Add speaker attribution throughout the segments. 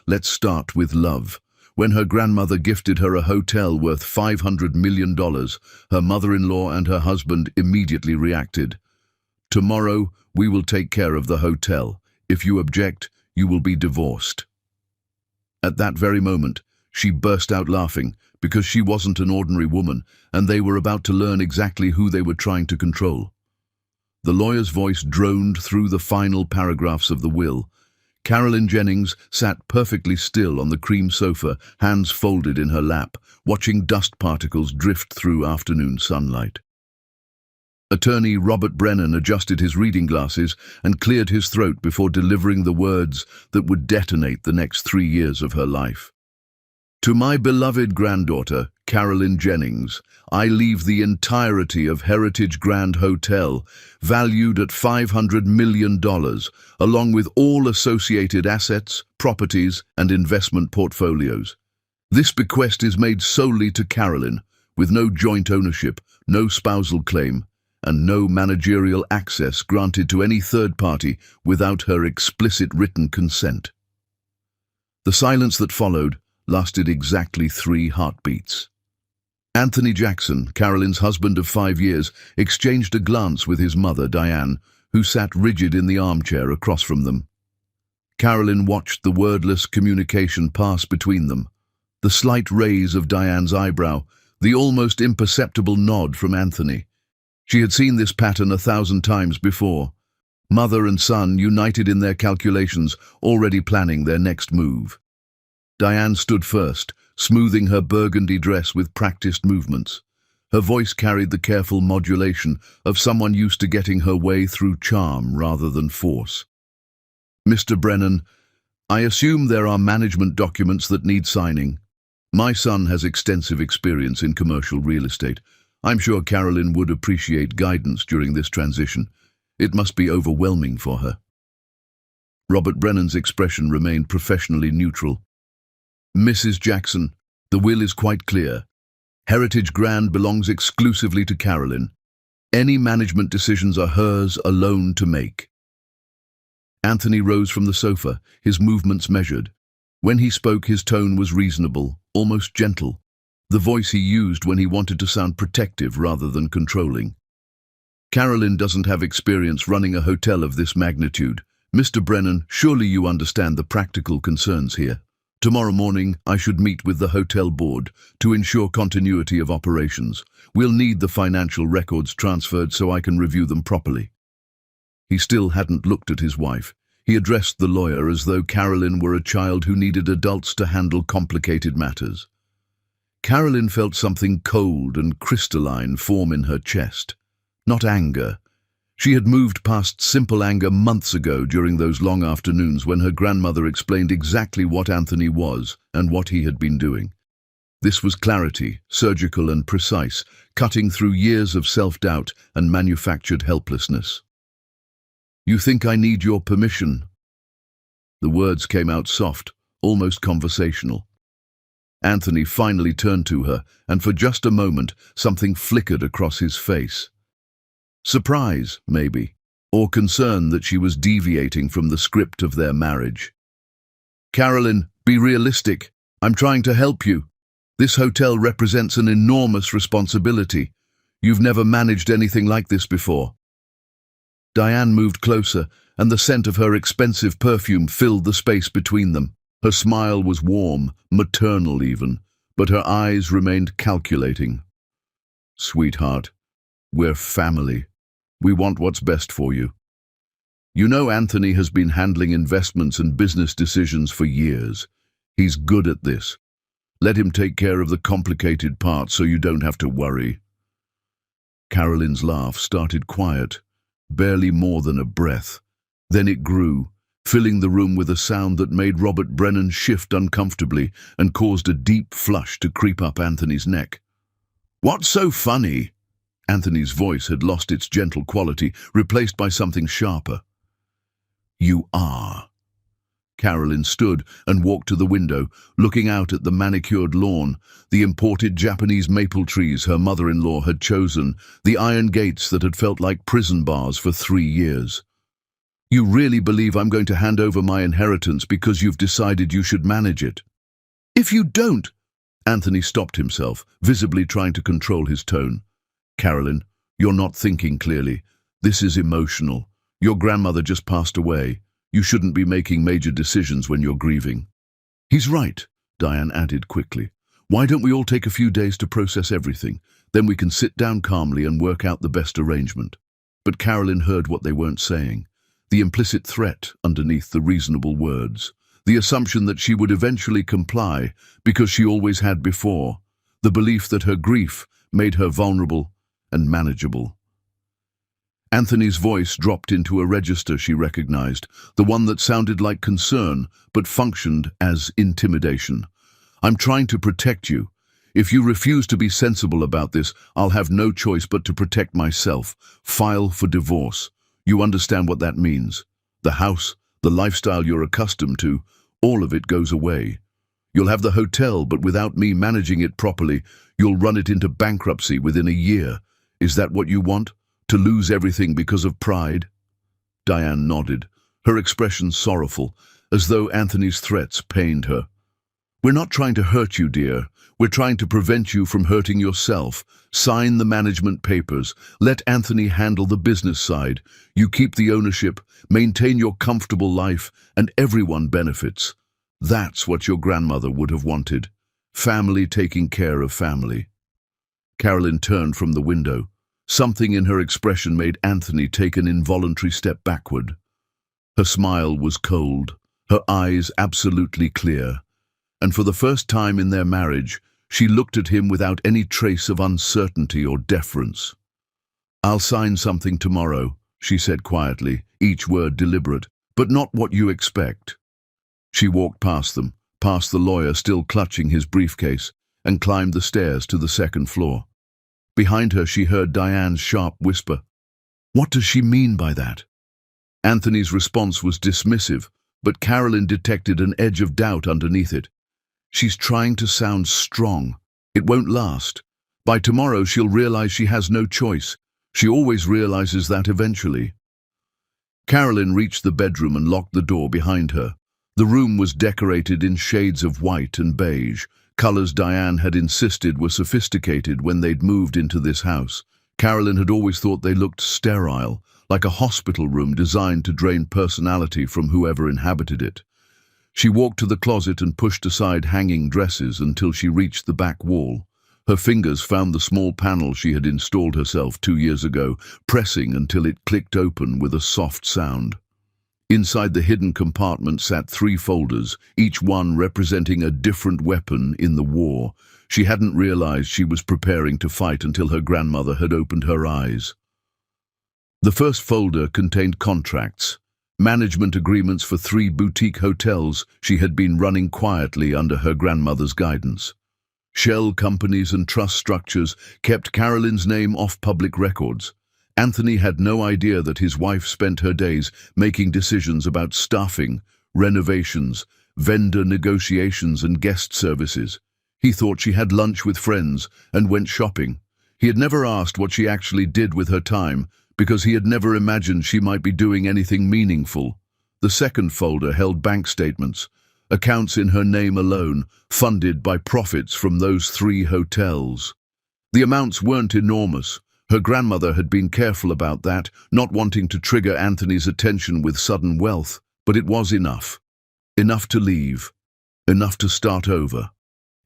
Speaker 1: Let's start with love. When her grandmother gifted her a hotel worth $500 million, her mother-in-law and her husband immediately reacted. "Tomorrow, we will take care of the hotel. If you object, you will be divorced." At that very moment, she burst out laughing, because she wasn't an ordinary woman, and they were about to learn exactly who they were trying to control. The lawyer's voice droned through the final paragraphs of the will. Carolyn Jennings sat perfectly still on the cream sofa, hands folded in her lap, watching dust particles drift through afternoon sunlight. Attorney Robert Brennan adjusted his reading glasses and cleared his throat before delivering the words that would detonate the next 3 years of her life. "To my beloved granddaughter, Carolyn Jennings, I leave the entirety of Heritage Grand Hotel, valued at $500 million, along with all associated assets, properties, and investment portfolios. This bequest is made solely to Carolyn, with no joint ownership, no spousal claim, and no managerial access granted to any third party without her explicit written consent." The silence that followed lasted exactly 3 heartbeats. Anthony Jackson, Carolyn's husband of 5 years, exchanged a glance with his mother, Diane, who sat rigid in the armchair across from them. Carolyn watched the wordless communication pass between them. The slight raise of Diane's eyebrow, the almost imperceptible nod from Anthony. She had seen this pattern 1,000 times before. Mother and son united in their calculations, already planning their next move. Diane stood first, smoothing her burgundy dress with practiced movements. Her voice carried the careful modulation of someone used to getting her way through charm rather than force. "Mr. Brennan, I assume there are management documents that need signing. My son has extensive experience in commercial real estate. I'm sure Carolyn would appreciate guidance during this transition. It must be overwhelming for her." Robert Brennan's expression remained professionally neutral. "Mrs. Jackson, the will is quite clear. Heritage Grand belongs exclusively to Carolyn. Any management decisions are hers alone to make." Anthony rose from the sofa, his movements measured. When he spoke, his tone was reasonable, almost gentle, the voice he used when he wanted to sound protective rather than controlling. "Carolyn doesn't have experience running a hotel of this magnitude. Mr. Brennan, surely you understand the practical concerns here. Tomorrow morning, I should meet with the hotel board to ensure continuity of operations. We'll need the financial records transferred so I can review them properly." He still hadn't looked at his wife. He addressed the lawyer as though Carolyn were a child who needed adults to handle complicated matters. Carolyn felt something cold and crystalline form in her chest. Not anger. She had moved past simple anger months ago during those long afternoons when her grandmother explained exactly what Anthony was and what he had been doing. This was clarity, surgical and precise, cutting through years of self-doubt and manufactured helplessness. "You think I need your permission?" The words came out soft, almost conversational. Anthony finally turned to her, and for just a moment, something flickered across his face. Surprise, maybe, or concern that she was deviating from the script of their marriage. "Carolyn, be realistic. I'm trying to help you. This hotel represents an enormous responsibility. You've never managed anything like this before." Diane moved closer, and the scent of her expensive perfume filled the space between them. Her smile was warm, maternal even, but her eyes remained calculating. "Sweetheart, we're family. We want what's best for you. You know Anthony has been handling investments and business decisions for years. He's good at this. Let him take care of the complicated parts so you don't have to worry." Carolyn's laugh started quiet, barely more than a breath. Then it grew, filling the room with a sound that made Robert Brennan shift uncomfortably and caused a deep flush to creep up Anthony's neck. "What's so funny?" Anthony's voice had lost its gentle quality, replaced by something sharper. "You are." Carolyn stood and walked to the window, looking out at the manicured lawn, the imported Japanese maple trees her mother-in-law had chosen, the iron gates that had felt like prison bars for 3 years. You really believe I'm going to hand over my inheritance because you've decided you should manage it? If you don't— Anthony stopped himself, visibly trying to control his tone. Carolyn, you're not thinking clearly. This is emotional. Your grandmother just passed away. You shouldn't be making major decisions when you're grieving. He's right, Diane added quickly. Why don't we all take a few days to process everything? Then we can sit down calmly and work out the best arrangement. But Carolyn heard what they weren't saying. The implicit threat underneath the reasonable words. The assumption that she would eventually comply because she always had before. The belief that her grief made her vulnerable and manageable. Anthony's voice dropped into a register she recognized, the one that sounded like concern but functioned as intimidation. I'm trying to protect you. If you refuse to be sensible about this, I'll have no choice but to protect myself. File for divorce. You understand what that means. The house, the lifestyle you're accustomed to, all of it goes away. You'll have the hotel, but without me managing it properly, you'll run it into bankruptcy within a year. Is that what you want? To lose everything because of pride? Diane nodded, her expression sorrowful, as though Anthony's threats pained her. We're not trying to hurt you, dear. We're trying to prevent you from hurting yourself. Sign the management papers. Let Anthony handle the business side. You keep the ownership, maintain your comfortable life, and everyone benefits. That's what your grandmother would have wanted. Family taking care of family. Carolyn turned from the window. Something in her expression made Anthony take an involuntary step backward. Her smile was cold, her eyes absolutely clear, and for the first time in their marriage, she looked at him without any trace of uncertainty or deference. I'll sign something tomorrow, she said quietly, each word deliberate, but not what you expect. She walked past them, past the lawyer still clutching his briefcase, and climbed the stairs to the second floor. Behind her, she heard Diane's sharp whisper, "What does she mean by that?" Anthony's response was dismissive, but Carolyn detected an edge of doubt underneath it. She's trying to sound strong. It won't last. By tomorrow, she'll realize she has no choice. She always realizes that eventually. Carolyn reached the bedroom and locked the door behind her. The room was decorated in shades of white and beige, colors Diane had insisted were sophisticated when they'd moved into this house. Carolyn had always thought they looked sterile, like a hospital room designed to drain personality from whoever inhabited it. She walked to the closet and pushed aside hanging dresses until she reached the back wall. Her fingers found the small panel she had installed herself 2 years ago, pressing until it clicked open with a soft sound. Inside the hidden compartment sat 3 folders, each one representing a different weapon in the war. She hadn't realized she was preparing to fight until her grandmother had opened her eyes. The first folder contained contracts, management agreements for 3 boutique hotels she had been running quietly under her grandmother's guidance. Shell companies and trust structures kept Carolyn's name off public records. Anthony had no idea that his wife spent her days making decisions about staffing, renovations, vendor negotiations and guest services. He thought she had lunch with friends and went shopping. He had never asked what she actually did with her time because he had never imagined she might be doing anything meaningful. The second folder held bank statements, accounts in her name alone, funded by profits from those 3 hotels. The amounts weren't enormous. Her grandmother had been careful about that, not wanting to trigger Anthony's attention with sudden wealth, but it was enough. Enough to leave. Enough to start over.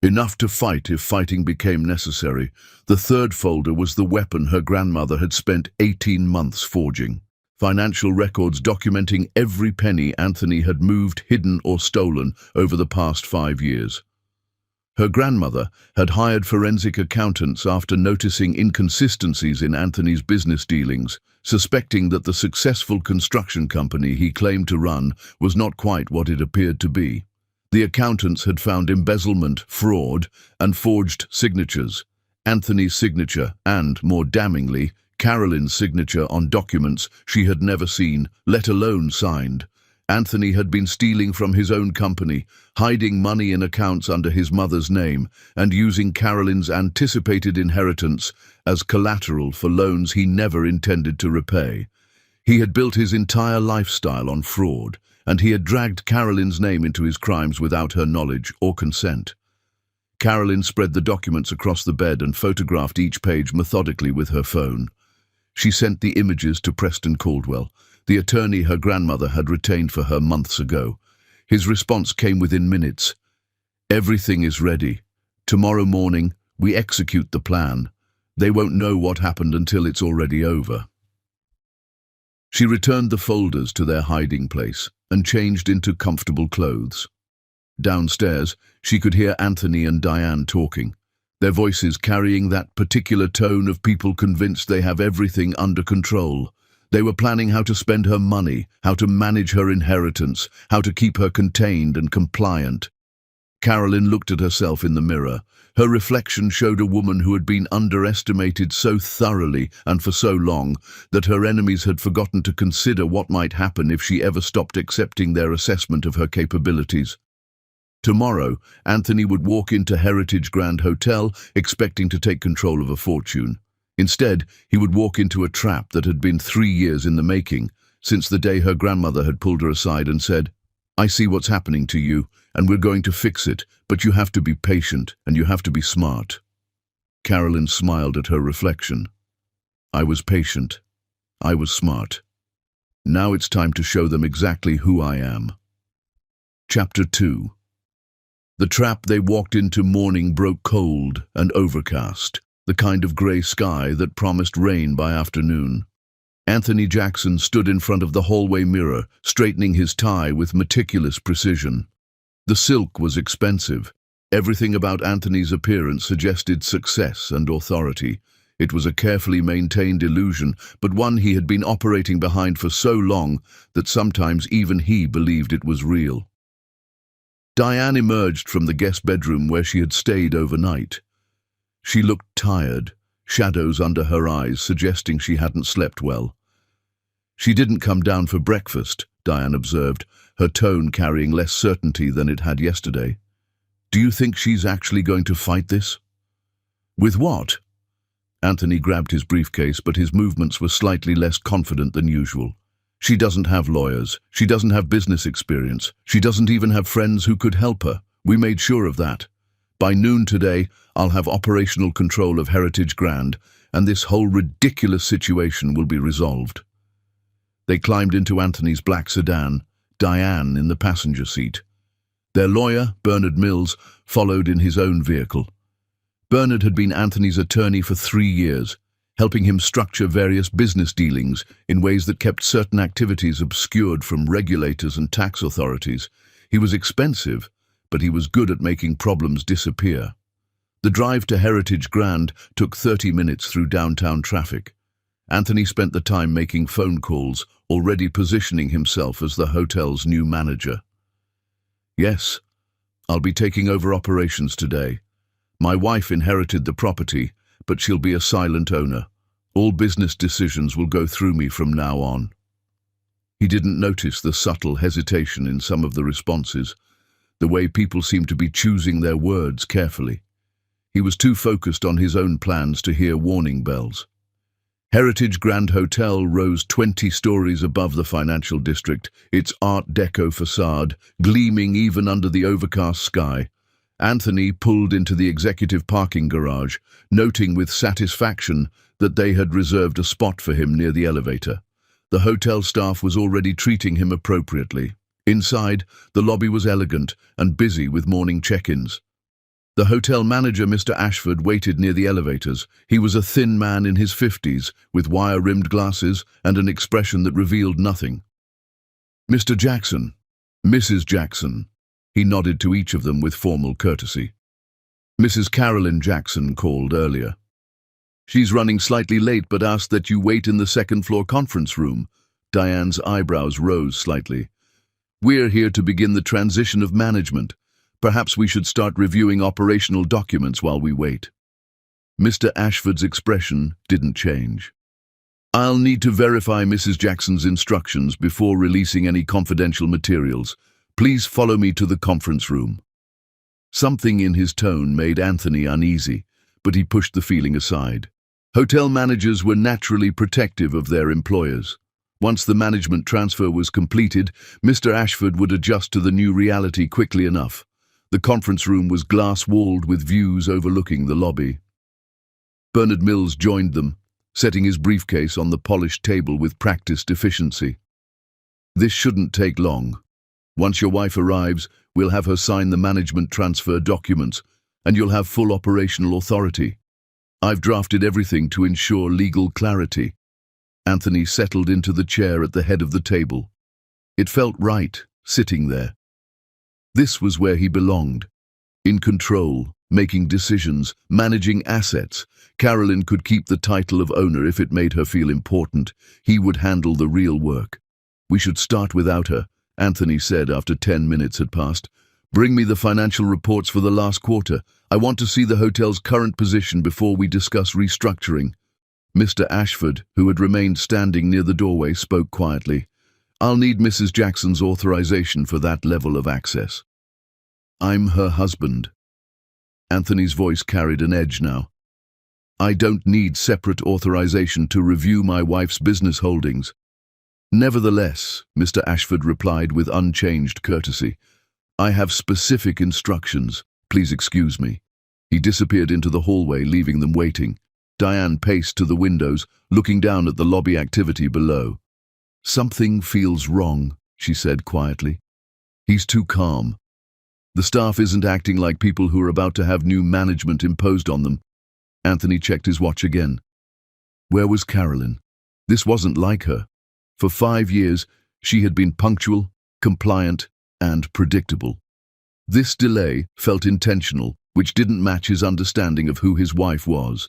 Speaker 1: Enough to fight if fighting became necessary. The third folder was the weapon her grandmother had spent 18 months forging. Financial records documenting every penny Anthony had moved, hidden or stolen over the past 5 years. Her grandmother had hired forensic accountants after noticing inconsistencies in Anthony's business dealings, suspecting that the successful construction company he claimed to run was not quite what it appeared to be. The accountants had found embezzlement, fraud, and forged signatures. Anthony's signature and, more damningly, Carolyn's signature on documents she had never seen, let alone signed. Anthony had been stealing from his own company, hiding money in accounts under his mother's name, and using Carolyn's anticipated inheritance as collateral for loans he never intended to repay. He had built his entire lifestyle on fraud, and he had dragged Carolyn's name into his crimes without her knowledge or consent. Carolyn spread the documents across the bed and photographed each page methodically with her phone. She sent the images to Preston Caldwell, the attorney her grandmother had retained for her months ago. His response came within minutes. "Everything is ready. Tomorrow morning, we execute the plan. They won't know what happened until it's already over." She returned the folders to their hiding place and changed into comfortable clothes. Downstairs, she could hear Anthony and Diane talking, their voices carrying that particular tone of people convinced they have everything under control. They were planning how to spend her money, how to manage her inheritance, how to keep her contained and compliant. Carolyn looked at herself in the mirror. Her reflection showed a woman who had been underestimated so thoroughly and for so long that her enemies had forgotten to consider what might happen if she ever stopped accepting their assessment of her capabilities. Tomorrow, Anthony would walk into Heritage Grand Hotel expecting to take control of a fortune. Instead, he would walk into a trap that had been 3 years in the making, since the day her grandmother had pulled her aside and said, "I see what's happening to you, and we're going to fix it, but you have to be patient and you have to be smart." Carolyn smiled at her reflection. "I was patient. I was smart. Now it's time to show them exactly who I am." Chapter 2. The trap they walked into morning broke cold and overcast, the kind of grey sky that promised rain by afternoon. Anthony Jackson stood in front of the hallway mirror, straightening his tie with meticulous precision. The silk was expensive. Everything about Anthony's appearance suggested success and authority. It was a carefully maintained illusion, but one he had been operating behind for so long that sometimes even he believed it was real. Diane emerged from the guest bedroom where she had stayed overnight. She looked tired, shadows under her eyes suggesting she hadn't slept well. "She didn't come down for breakfast," Diane observed, her tone carrying less certainty than it had yesterday. "Do you think she's actually going to fight this?" "With what?" Anthony grabbed his briefcase, but his movements were slightly less confident than usual. "She doesn't have lawyers. She doesn't have business experience. She doesn't even have friends who could help her. We made sure of that. By noon today, I'll have operational control of Heritage Grand, and this whole ridiculous situation will be resolved." They climbed into Anthony's black sedan, Diane in the passenger seat. Their lawyer, Bernard Mills, followed in his own vehicle. Bernard had been Anthony's attorney for 3 years, helping him structure various business dealings in ways that kept certain activities obscured from regulators and tax authorities. He was expensive, but he was good at making problems disappear. The drive to Heritage Grand took 30 minutes through downtown traffic. Anthony spent the time making phone calls, already positioning himself as the hotel's new manager. "Yes, I'll be taking over operations today. My wife inherited the property, but she'll be a silent owner. All business decisions will go through me from now on." He didn't notice the subtle hesitation in some of the responses, the way people seemed to be choosing their words carefully. He was too focused on his own plans to hear warning bells. Heritage Grand Hotel rose 20 stories above the financial district, its Art Deco facade gleaming even under the overcast sky. Anthony pulled into the executive parking garage, noting with satisfaction that they had reserved a spot for him near the elevator. The hotel staff was already treating him appropriately. Inside, the lobby was elegant and busy with morning check-ins. The hotel manager, Mr. Ashford, waited near the elevators. He was a thin man in his 50s, with wire-rimmed glasses and an expression that revealed nothing. "Mr. Jackson, Mrs. Jackson." He nodded to each of them with formal courtesy. "Mrs. Carolyn Jackson called earlier. She's running slightly late but asked that you wait in the second-floor conference room." Diane's eyebrows rose slightly. "We're here to begin the transition of management. Perhaps we should start reviewing operational documents while we wait." Mr. Ashford's expression didn't change. "I'll need to verify Mrs. Jackson's instructions before releasing any confidential materials. Please follow me to the conference room." Something in his tone made Anthony uneasy, but he pushed the feeling aside. Hotel managers were naturally protective of their employers. Once the management transfer was completed, Mr. Ashford would adjust to the new reality quickly enough. The conference room was glass-walled with views overlooking the lobby. Bernard Mills joined them, setting his briefcase on the polished table with practiced efficiency. "This shouldn't take long. Once your wife arrives, we'll have her sign the management transfer documents, and you'll have full operational authority. I've drafted everything to ensure legal clarity." Anthony settled into the chair at the head of the table. It felt right, sitting there. This was where he belonged. In control, making decisions, managing assets. Carolyn could keep the title of owner if it made her feel important. He would handle the real work. "We should start without her," Anthony said after 10 minutes had passed. "Bring me the financial reports for the last quarter. I want to see the hotel's current position before we discuss restructuring." Mr. Ashford, who had remained standing near the doorway, spoke quietly. "I'll need Mrs. Jackson's authorization for that level of access." "I'm her husband." Anthony's voice carried an edge now. "I don't need separate authorization to review my wife's business holdings." "Nevertheless," Mr. Ashford replied with unchanged courtesy, "I have specific instructions. Please excuse me." He disappeared into the hallway, leaving them waiting. Diane paced to the windows, looking down at the lobby activity below. "Something feels wrong," she said quietly. "He's too calm. The staff isn't acting like people who are about to have new management imposed on them." Anthony checked his watch again. Where was Carolyn? This wasn't like her. For 5 years, she had been punctual, compliant, and predictable. This delay felt intentional, which didn't match his understanding of who his wife was.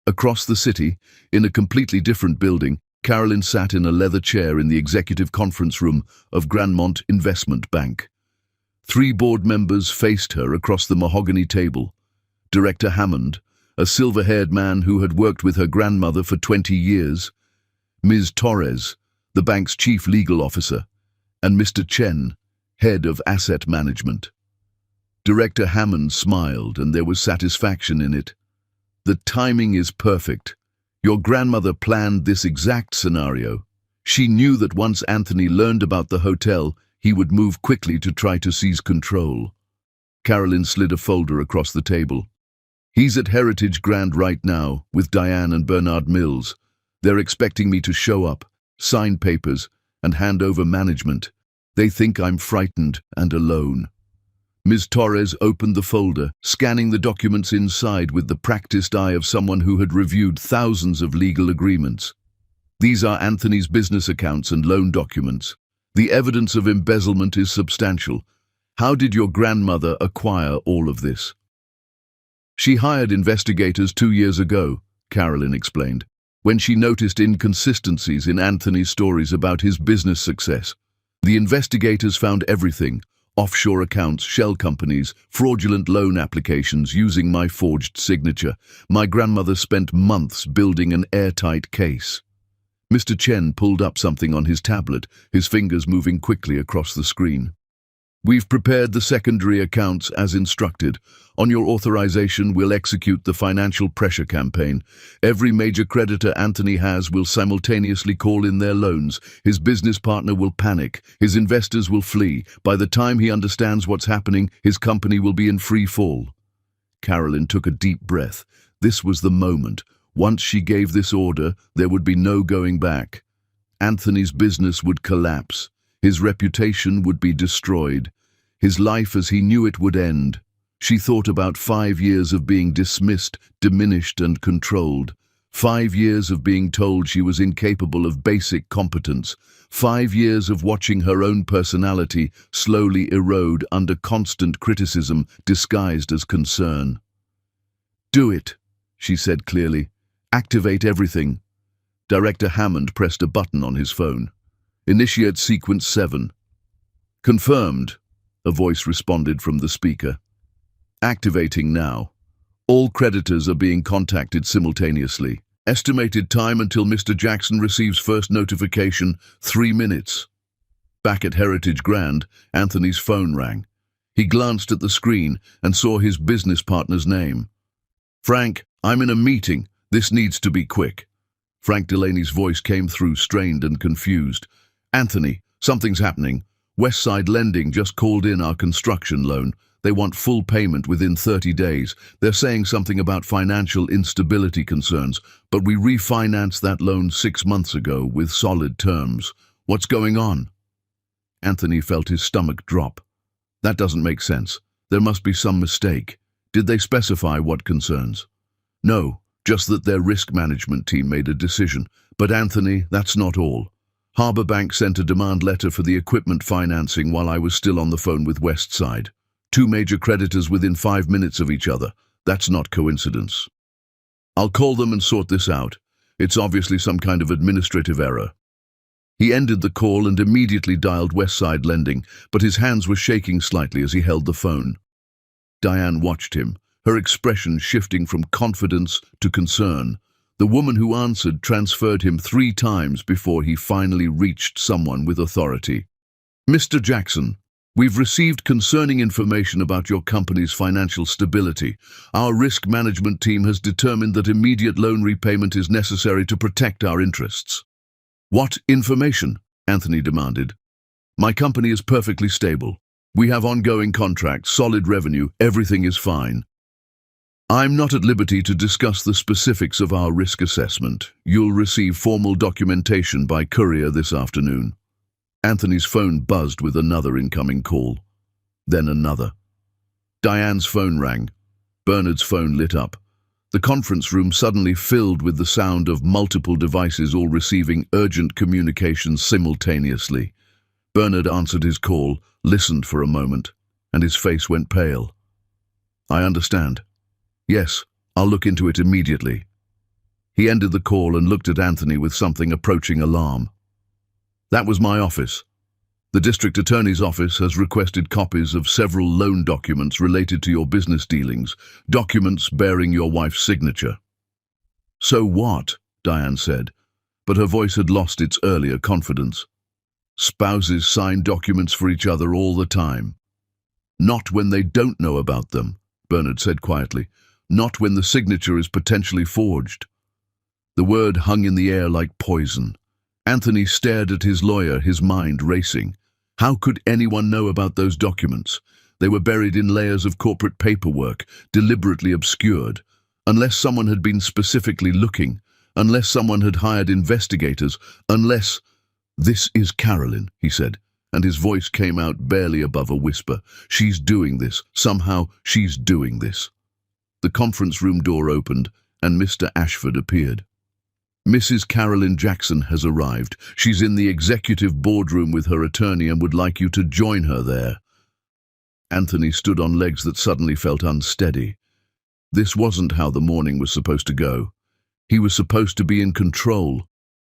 Speaker 1: Across the city, in a completely different building, Carolyn sat in a leather chair in the executive conference room of Grandmont Investment Bank. 3 board members faced her across the mahogany table. Director Hammond, a silver-haired man who had worked with her grandmother for 20 years, Ms. Torres, the bank's chief legal officer, and Mr. Chen, head of asset management. Director Hammond smiled, and there was satisfaction in it. "The timing is perfect. Your grandmother planned this exact scenario. She knew that once Anthony learned about the hotel, he would move quickly to try to seize control." Carolyn slid a folder across the table. "He's at Heritage Grand right now, with Diane and Bernard Mills. They're expecting me to show up, sign papers, and hand over management. They think I'm frightened and alone." Ms. Torres opened the folder, scanning the documents inside with the practiced eye of someone who had reviewed thousands of legal agreements. "These are Anthony's business accounts and loan documents. The evidence of embezzlement is substantial. How did your grandmother acquire all of this?" "She hired investigators 2 years ago," Carolyn explained, "when she noticed inconsistencies in Anthony's stories about his business success. The investigators found everything: offshore accounts, shell companies, fraudulent loan applications using my forged signature. My grandmother spent months building an airtight case." Mr. Chen pulled up something on his tablet, his fingers moving quickly across the screen. "We've prepared the secondary accounts as instructed. On your authorization, we'll execute the financial pressure campaign. Every major creditor Anthony has will simultaneously call in their loans. His business partner will panic. His investors will flee. By the time he understands what's happening, his company will be in free fall." Carolyn took a deep breath. This was the moment. Once she gave this order, there would be no going back. Anthony's business would collapse. His reputation would be destroyed. His life as he knew it would end. She thought about 5 years of being dismissed, diminished, and controlled. 5 years of being told she was incapable of basic competence. 5 years of watching her own personality slowly erode under constant criticism disguised as concern. "Do it," she said clearly. "Activate everything." Director Hammond pressed a button on his phone. "Initiate sequence 7. "Confirmed," a voice responded from the speaker. "Activating now. All creditors are being contacted simultaneously. Estimated time until Mr. Jackson receives first notification, 3 minutes." Back at Heritage Grand, Anthony's phone rang. He glanced at the screen and saw his business partner's name. "Frank, I'm in a meeting. This needs to be quick." Frank Delaney's voice came through, strained and confused. Anthony, something's happening. Westside Lending just called in our construction loan. They want full payment within 30 days. They're saying something about financial instability concerns, but we refinanced that loan 6 months ago with solid terms. What's going on? Anthony felt his stomach drop. That doesn't make sense. There must be some mistake. Did they specify what concerns? No, just that their risk management team made a decision. But Anthony, that's not all. Harbour Bank sent a demand letter for the equipment financing while I was still on the phone with Westside. 2 major creditors within 5 minutes of each other. That's not coincidence. I'll call them and sort this out. It's obviously some kind of administrative error. He ended the call and immediately dialed Westside Lending, but his hands were shaking slightly as he held the phone. Diane watched him, her expression shifting from confidence to concern. The woman who answered transferred him 3 times before he finally reached someone with authority. Mr. Jackson, we've received concerning information about your company's financial stability. Our risk management team has determined that immediate loan repayment is necessary to protect our interests. What information? Anthony demanded. My company is perfectly stable. We have ongoing contracts, solid revenue, everything is fine. I'm not at liberty to discuss the specifics of our risk assessment. You'll receive formal documentation by courier this afternoon. Anthony's phone buzzed with another incoming call. Then another. Diane's phone rang. Bernard's phone lit up. The conference room suddenly filled with the sound of multiple devices all receiving urgent communications simultaneously. Bernard answered his call, listened for a moment, and his face went pale. I understand. Yes, I'll look into it immediately. He ended the call and looked at Anthony with something approaching alarm. That was my office. The district attorney's office has requested copies of several loan documents related to your business dealings, documents bearing your wife's signature. So what? Diane said, but her voice had lost its earlier confidence. Spouses sign documents for each other all the time. Not when they don't know about them, Bernard said quietly. Not when the signature is potentially forged. The word hung in the air like poison. Anthony stared at his lawyer, his mind racing. How could anyone know about those documents? They were buried in layers of corporate paperwork, deliberately obscured. Unless someone had been specifically looking, unless someone had hired investigators, unless... This is Carolyn, he said, and his voice came out barely above a whisper. She's doing this. Somehow, she's doing this. The conference room door opened, and Mr. Ashford appeared. Mrs. Carolyn Jackson has arrived. She's in the executive boardroom with her attorney and would like you to join her there. Anthony stood on legs that suddenly felt unsteady. This wasn't how the morning was supposed to go. He was supposed to be in control.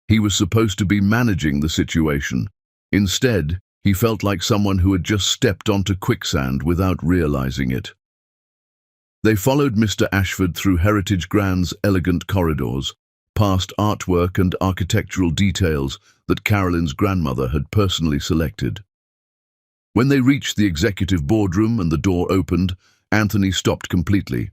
Speaker 1: He was supposed to be managing the situation. Instead, he felt like someone who had just stepped onto quicksand without realizing it. They followed Mr. Ashford through Heritage Grand's elegant corridors, past artwork and architectural details that Carolyn's grandmother had personally selected. When they reached the executive boardroom and the door opened, Anthony stopped completely.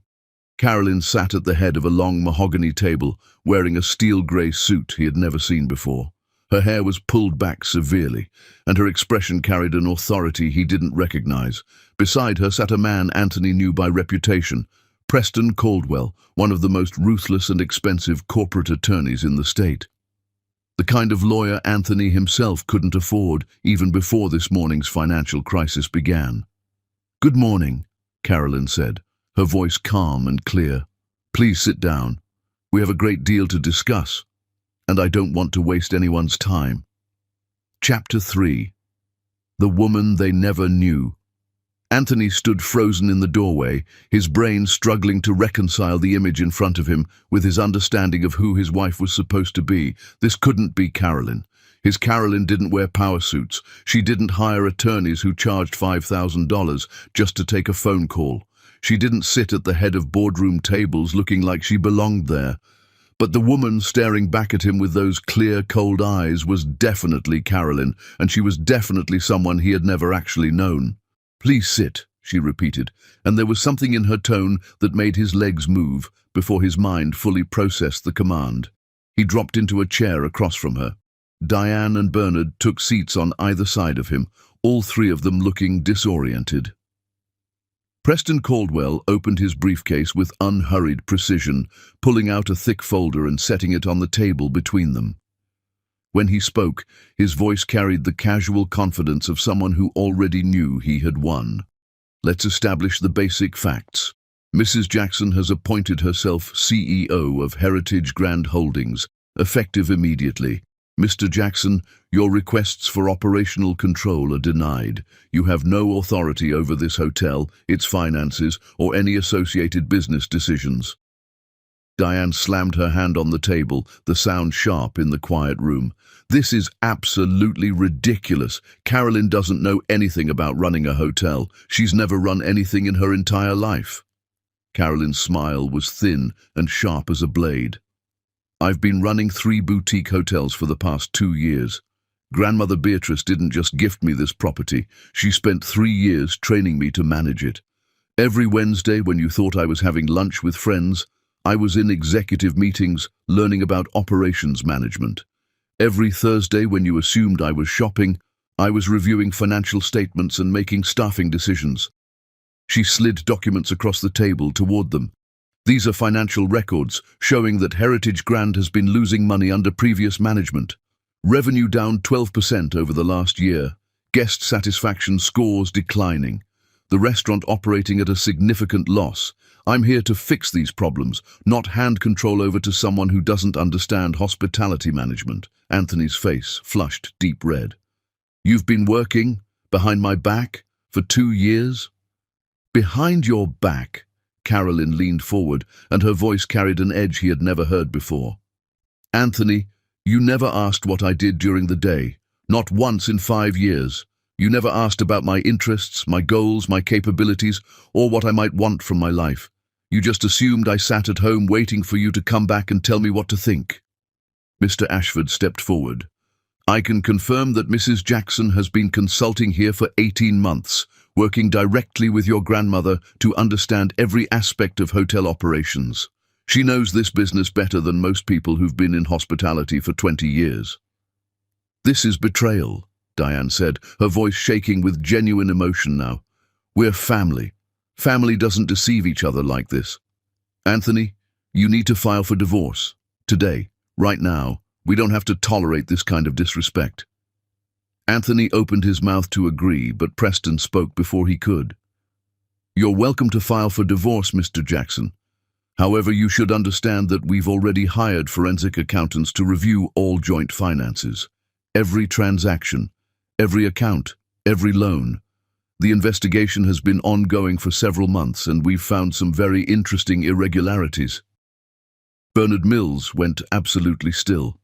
Speaker 1: Carolyn sat at the head of a long mahogany table, wearing a steel-grey suit he had never seen before. Her hair was pulled back severely, and her expression carried an authority he didn't recognize. Beside her sat a man Anthony knew by reputation, Preston Caldwell, one of the most ruthless and expensive corporate attorneys in the state. The kind of lawyer Anthony himself couldn't afford even before this morning's financial crisis began. "Good morning," Carolyn said, her voice calm and clear. "Please sit down. We have a great deal to discuss, and I don't want to waste anyone's time." Chapter 3. The Woman They Never Knew. Anthony stood frozen in the doorway, his brain struggling to reconcile the image in front of him with his understanding of who his wife was supposed to be. This couldn't be Carolyn. His Carolyn didn't wear power suits. She didn't hire attorneys who charged $5,000 just to take a phone call. She didn't sit at the head of boardroom tables looking like she belonged there. But the woman staring back at him with those clear, cold eyes was definitely Carolyn, and she was definitely someone he had never actually known. "Please sit," she repeated, and there was something in her tone that made his legs move before his mind fully processed the command. He dropped into a chair across from her. Diane and Bernard took seats on either side of him, all three of them looking disoriented. Preston Caldwell opened his briefcase with unhurried precision, pulling out a thick folder and setting it on the table between them. When he spoke, his voice carried the casual confidence of someone who already knew he had won. Let's establish the basic facts. Mrs. Jackson has appointed herself CEO of Heritage Grand Holdings, effective immediately. Mr. Jackson, your requests for operational control are denied. You have no authority over this hotel, its finances, or any associated business decisions. Diane slammed her hand on the table, the sound sharp in the quiet room. This is absolutely ridiculous. Carolyn doesn't know anything about running a hotel. She's never run anything in her entire life. Carolyn's smile was thin and sharp as a blade. I've been running 3 boutique hotels for the past 2 years. Grandmother Beatrice didn't just gift me this property. She spent 3 years training me to manage it. Every Wednesday when you thought I was having lunch with friends, I was in executive meetings learning about operations management. Every Thursday when you assumed I was shopping, I was reviewing financial statements and making staffing decisions. She slid documents across the table toward them. These are financial records showing that Heritage Grand has been losing money under previous management. Revenue down 12% over the last year. Guest satisfaction scores declining. The restaurant operating at a significant loss. I'm here to fix these problems, not hand control over to someone who doesn't understand hospitality management. Anthony's face flushed deep red. You've been working behind my back for 2 years? Behind your back? Carolyn leaned forward, and her voice carried an edge he had never heard before. Anthony, you never asked what I did during the day. Not once in 5 years. You never asked about my interests, my goals, my capabilities, or what I might want from my life. You just assumed I sat at home waiting for you to come back and tell me what to think. Mr. Ashford stepped forward. I can confirm that Mrs. Jackson has been consulting here for 18 months, working directly with your grandmother to understand every aspect of hotel operations. She knows this business better than most people who've been in hospitality for 20 years. This is betrayal, Diane said, her voice shaking with genuine emotion now. We're family. Family doesn't deceive each other like this. Anthony, you need to file for divorce. Today, right now. We don't have to tolerate this kind of disrespect. Anthony opened his mouth to agree, but Preston spoke before he could. You're welcome to file for divorce, Mr. Jackson. However, you should understand that we've already hired forensic accountants to review all joint finances. Every transaction, every account, every loan. The investigation has been ongoing for several months, and we've found some very interesting irregularities. Bernard Mills went absolutely still.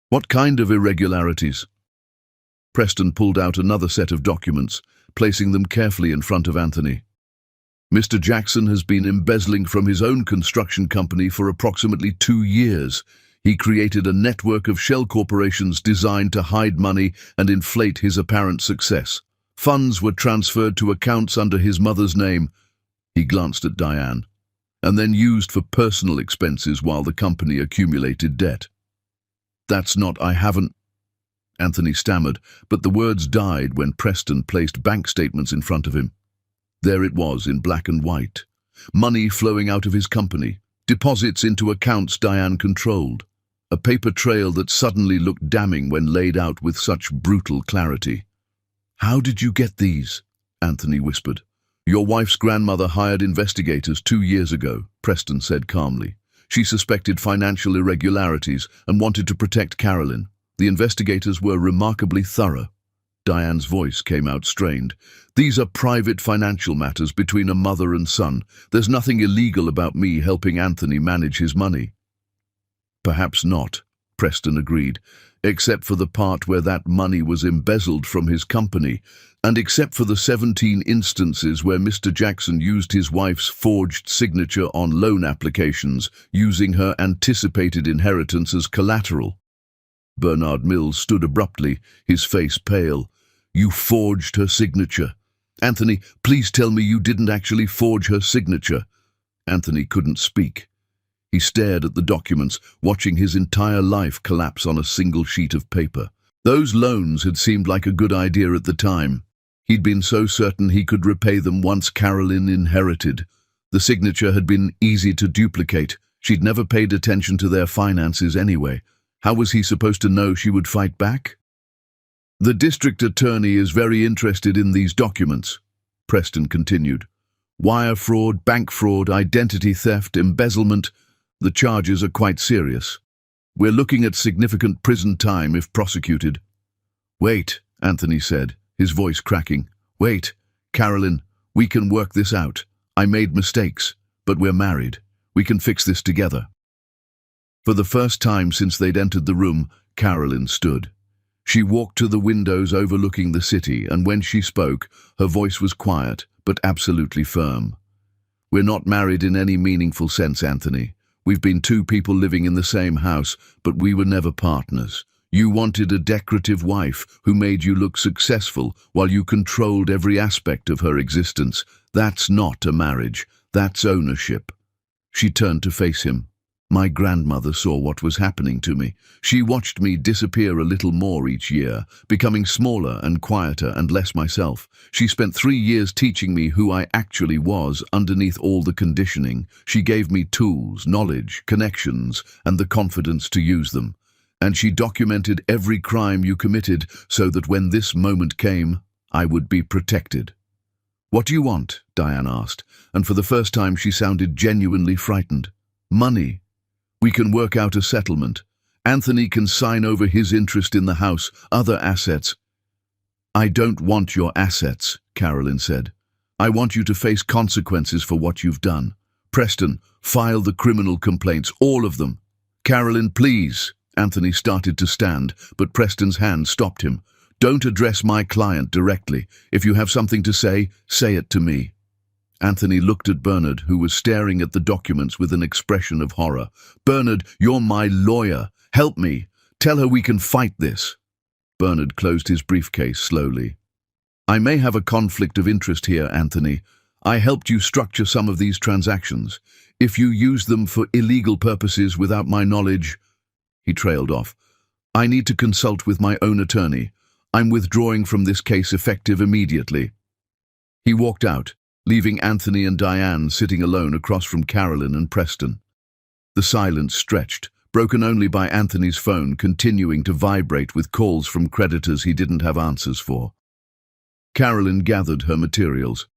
Speaker 1: What kind of irregularities? Preston pulled out another set of documents, placing them carefully in front of Anthony. Mr. Jackson has been embezzling from his own construction company for approximately 2 years. He created a network of shell corporations designed to hide money and inflate his apparent success. Funds were transferred to accounts under his mother's name. He glanced at Diane, and then used for personal expenses while the company accumulated debt. That's not, I haven't, Anthony stammered, but the words died when Preston placed bank statements in front of him. There it was in black and white. Money flowing out of his company, deposits into accounts Diane controlled. A paper trail that suddenly looked damning when laid out with such brutal clarity. How did you get these? Anthony whispered. Your wife's grandmother hired investigators 2 years ago, Preston said calmly. She suspected financial irregularities and wanted to protect Carolyn. The investigators were remarkably thorough. Diane's voice came out strained. These are private financial matters between a mother and son. There's nothing illegal about me helping Anthony manage his money. Perhaps not, Preston agreed, except for the part where that money was embezzled from his company, and except for the 17 instances where Mr. Jackson used his wife's forged signature on loan applications, using her anticipated inheritance as collateral. Bernard Mills stood abruptly, his face pale. You forged her signature. Anthony, please tell me you didn't actually forge her signature. Anthony couldn't speak. He stared at the documents, watching his entire life collapse on a single sheet of paper. Those loans had seemed like a good idea at the time. He'd been so certain he could repay them once Carolyn inherited. The signature had been easy to duplicate. She'd never paid attention to their finances anyway. How was he supposed to know she would fight back? "The district attorney is very interested in these documents," Preston continued. "Wire fraud, bank fraud, identity theft, embezzlement. The charges are quite serious. We're looking at significant prison time if prosecuted." "Wait," Anthony said, his voice cracking. "Wait, Carolyn, we can work this out. I made mistakes, but we're married. We can fix this together." For the first time since they'd entered the room, Carolyn stood. She walked to the windows overlooking the city, and when she spoke, her voice was quiet, but absolutely firm. "We're not married in any meaningful sense, Anthony. We've been two people living in the same house, but we were never partners. You wanted a decorative wife who made you look successful while you controlled every aspect of her existence. That's not a marriage. That's ownership." She turned to face him. "My grandmother saw what was happening to me. She watched me disappear a little more each year, becoming smaller and quieter and less myself. She spent 3 years teaching me who I actually was underneath all the conditioning. She gave me tools, knowledge, connections, and the confidence to use them. And she documented every crime you committed so that when this moment came, I would be protected." "What do you want?" Diane asked, and for the first time she sounded genuinely frightened. "Money. We can work out a settlement. Anthony can sign over his interest in the house, other assets." "I don't want your assets," Carolyn said. "I want you to face consequences for what you've done. Preston, file the criminal complaints, all of them." "Carolyn, please." Anthony started to stand, but Preston's hand stopped him. "Don't address my client directly. If you have something to say it to me." Anthony looked at Bernard, who was staring at the documents with an expression of horror. "Bernard, you're my lawyer. Help me. Tell her we can fight this." Bernard closed his briefcase slowly. "I may have a conflict of interest here, Anthony. I helped you structure some of these transactions. If you use them for illegal purposes without my knowledge—" He trailed off. "I need to consult with my own attorney. I'm withdrawing from this case effective immediately." He walked out, leaving Anthony and Diane sitting alone across from Carolyn and Preston. The silence stretched, broken only by Anthony's phone continuing to vibrate with calls from creditors he didn't have answers for. Carolyn gathered her materials.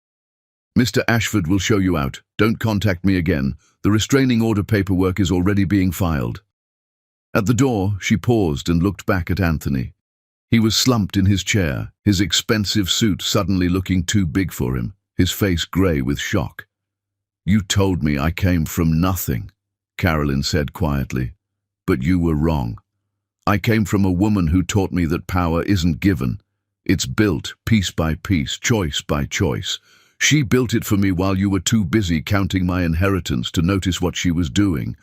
Speaker 1: "Mr. Ashford will show you out. Don't contact me again. The restraining order paperwork is already being filed." At the door, she paused and looked back at Anthony. He was slumped in his chair, his expensive suit suddenly looking too big for him, his face grey with shock. "You told me I came from nothing," Carolyn said quietly. "But you were wrong. I came from a woman who taught me that power isn't given. It's built, piece by piece, choice by choice. She built it for me while you were too busy counting my inheritance to notice what she was doing.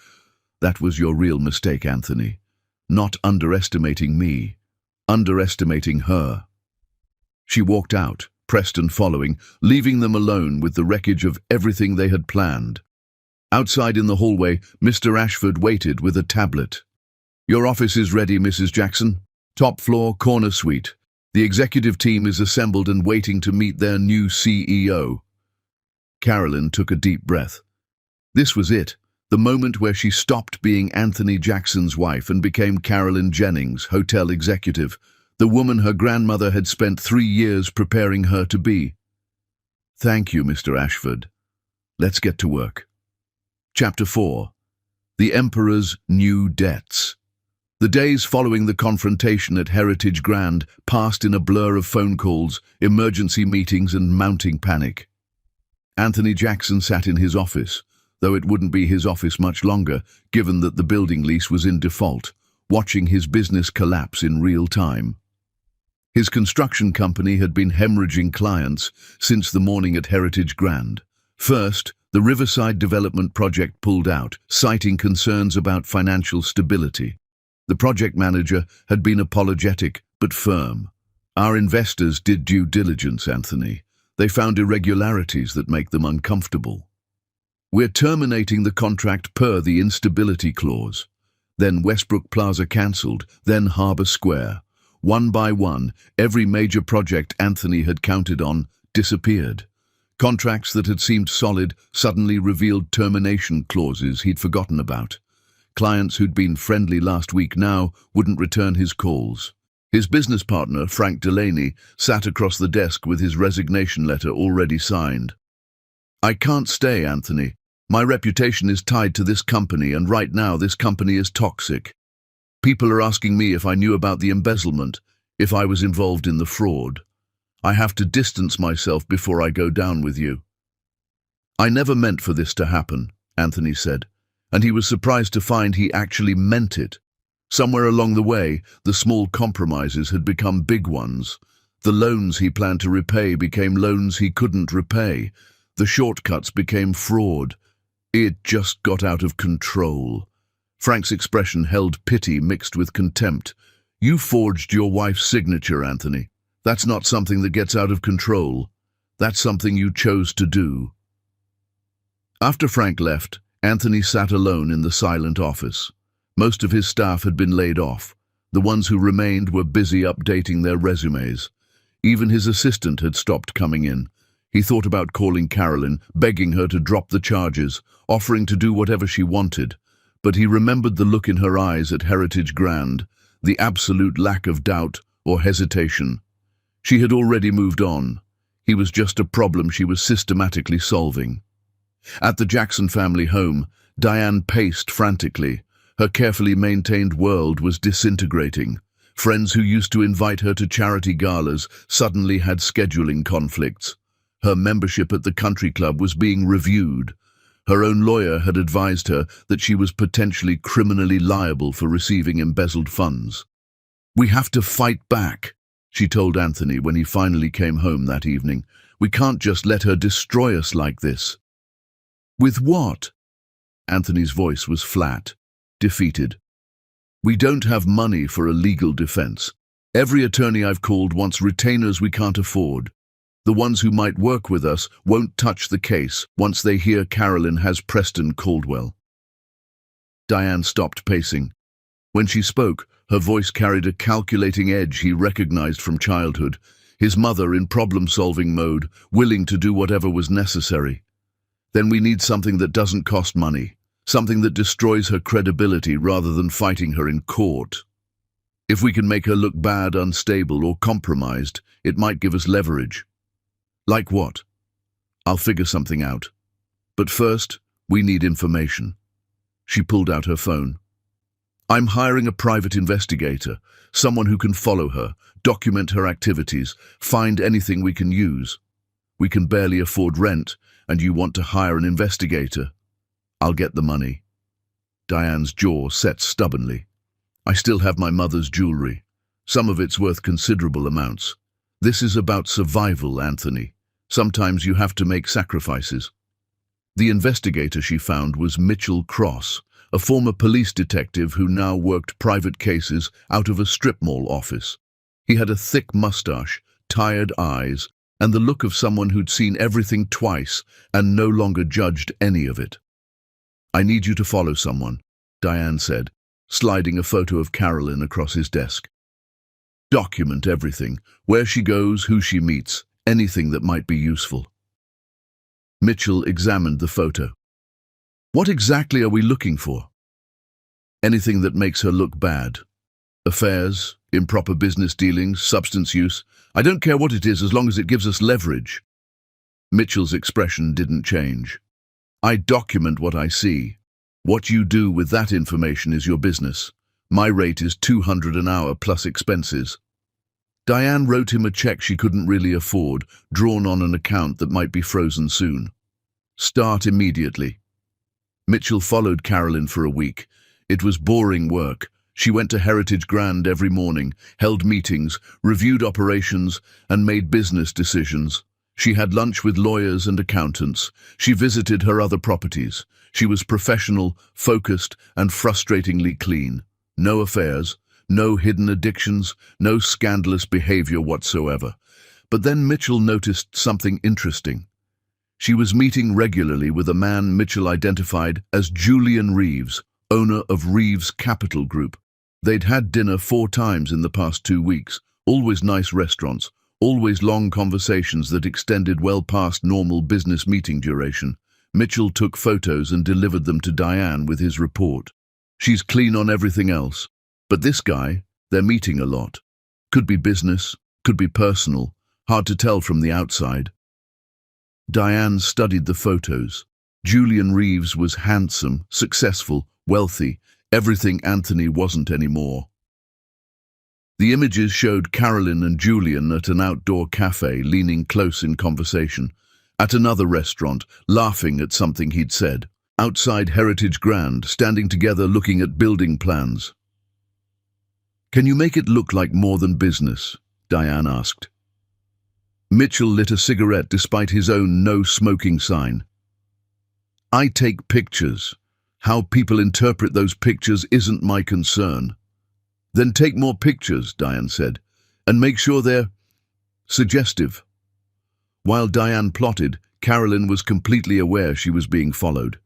Speaker 1: That was your real mistake, Anthony. Not underestimating me, underestimating her." She walked out, Preston following, leaving them alone with the wreckage of everything they had planned. Outside in the hallway, Mr. Ashford waited with a tablet. "Your office is ready, Mrs. Jackson. Top floor, corner suite. The executive team is assembled and waiting to meet their new CEO." Carolyn took a deep breath. This was it, the moment where she stopped being Anthony Jackson's wife and became Carolyn Jennings, hotel executive, the woman her grandmother had spent 3 years preparing her to be. "Thank you, Mr. Ashford. Let's get to work." Chapter 4. The Emperor's New Debts. The days following the confrontation at Heritage Grand passed in a blur of phone calls, emergency meetings, and mounting panic. Anthony Jackson sat in his office, though it wouldn't be his office much longer, given that the building lease was in default, watching his business collapse in real time. His construction company had been hemorrhaging clients since the morning at Heritage Grand. First, the Riverside Development project pulled out, citing concerns about financial stability. The project manager had been apologetic but firm. "Our investors did due diligence, Anthony. They found irregularities that make them uncomfortable." We're terminating the contract per the instability clause. Then Westbrook Plaza cancelled, then Harbour Square. One by one, every major project Anthony had counted on disappeared. Contracts that had seemed solid suddenly revealed termination clauses he'd forgotten about. Clients who'd been friendly last week now wouldn't return his calls. His business partner, Frank Delaney, sat across the desk with his resignation letter already signed. "I can't stay, Anthony. My reputation is tied to this company, and right now this company is toxic. People are asking me if I knew about the embezzlement, if I was involved in the fraud. I have to distance myself before I go down with you." "I never meant for this to happen," Anthony said, and he was surprised to find he actually meant it. Somewhere along the way, the small compromises had become big ones. The loans he planned to repay became loans he couldn't repay. The shortcuts became fraud. It just got out of control. Frank's expression held pity mixed with contempt. "You forged your wife's signature, Anthony. That's not something that gets out of control. That's something you chose to do." After Frank left, Anthony sat alone in the silent office. Most of his staff had been laid off. The ones who remained were busy updating their resumes. Even his assistant had stopped coming in. He thought about calling Carolyn, begging her to drop the charges, offering to do whatever she wanted. But he remembered the look in her eyes at Heritage Grand, the absolute lack of doubt or hesitation. She had already moved on. He was just a problem she was systematically solving. At the Jackson family home, Diane paced frantically. Her carefully maintained world was disintegrating. Friends who used to invite her to charity galas suddenly had scheduling conflicts. Her membership at the country club was being reviewed. Her own lawyer had advised her that she was potentially criminally liable for receiving embezzled funds. "We have to fight back," she told Anthony when he finally came home that evening. "We can't just let her destroy us like this." "With what?" Anthony's voice was flat, defeated. "We don't have money for a legal defense. Every attorney I've called wants retainers we can't afford. The ones who might work with us won't touch the case once they hear Carolyn has Preston Caldwell." Diane stopped pacing. When she spoke, her voice carried a calculating edge he recognized from childhood. His mother in problem-solving mode, willing to do whatever was necessary. "Then we need something that doesn't cost money. Something that destroys her credibility rather than fighting her in court. If we can make her look bad, unstable, or compromised, it might give us leverage." "Like what?" "I'll figure something out. But first, we need information." She pulled out her phone. "I'm hiring a private investigator, someone who can follow her, document her activities, find anything we can use. We can barely afford rent, and you want to hire an investigator. I'll get the money." Diane's jaw set stubbornly. "I still have my mother's jewelry. Some of it's worth considerable amounts. This is about survival, Anthony. Sometimes you have to make sacrifices." The investigator she found was Mitchell Cross, a former police detective who now worked private cases out of a strip mall office. He had a thick mustache, tired eyes, and the look of someone who'd seen everything twice and no longer judged any of it. "I need you to follow someone," Diane said, sliding a photo of Carolyn across his desk. "Document everything, where she goes, who she meets, anything that might be useful." Mitchell examined the photo. "What exactly are we looking for?" "Anything that makes her look bad. Affairs, improper business dealings, substance use. I don't care what it is as long as it gives us leverage." Mitchell's expression didn't change. "I document what I see. What you do with that information is your business. My rate is $200 an hour plus expenses." Diane wrote him a check she couldn't really afford, drawn on an account that might be frozen soon. "Start immediately." Mitchell followed Carolyn for a week. It was boring work. She went to Heritage Grand every morning, held meetings, reviewed operations, and made business decisions. She had lunch with lawyers and accountants. She visited her other properties. She was professional, focused, and frustratingly clean. No affairs, no hidden addictions, no scandalous behavior whatsoever. But then Mitchell noticed something interesting. She was meeting regularly with a man Mitchell identified as Julian Reeves, owner of Reeves Capital Group. They'd had dinner 4 times in the past 2 weeks, always nice restaurants, always long conversations that extended well past normal business meeting duration. Mitchell took photos and delivered them to Diane with his report. She's clean on everything else. But this guy, they're meeting a lot. Could be business, could be personal, hard to tell from the outside. Diane studied the photos. Julian Reeves was handsome, successful, wealthy, everything Anthony wasn't anymore. The images showed Carolyn and Julian at an outdoor cafe, leaning close in conversation. At another restaurant, laughing at something he'd said. Outside Heritage Grand, standing together looking at building plans. "Can you make it look like more than business?" Diane asked. Mitchell lit a cigarette despite his own no-smoking sign. "I take pictures. How people interpret those pictures isn't my concern." "Then take more pictures," Diane said, "and make sure they're suggestive." While Diane plotted, Carolyn was completely aware she was being followed.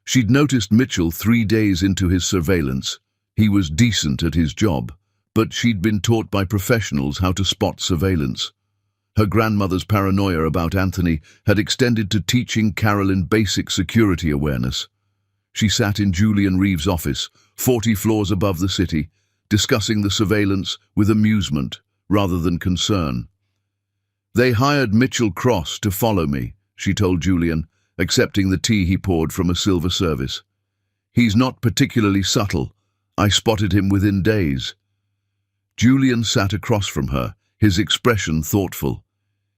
Speaker 1: She'd noticed Mitchell 3 days into his surveillance. He was decent at his job, but she'd been taught by professionals how to spot surveillance. Her grandmother's paranoia about Anthony had extended to teaching Carolyn basic security awareness. She sat in Julian Reeves' office, 40 floors above the city, discussing the surveillance with amusement rather than concern. "They hired Mitchell Cross to follow me," she told Julian, accepting the tea he poured from a silver service. "He's not particularly subtle. I spotted him within days." Julian sat across from her, his expression thoughtful.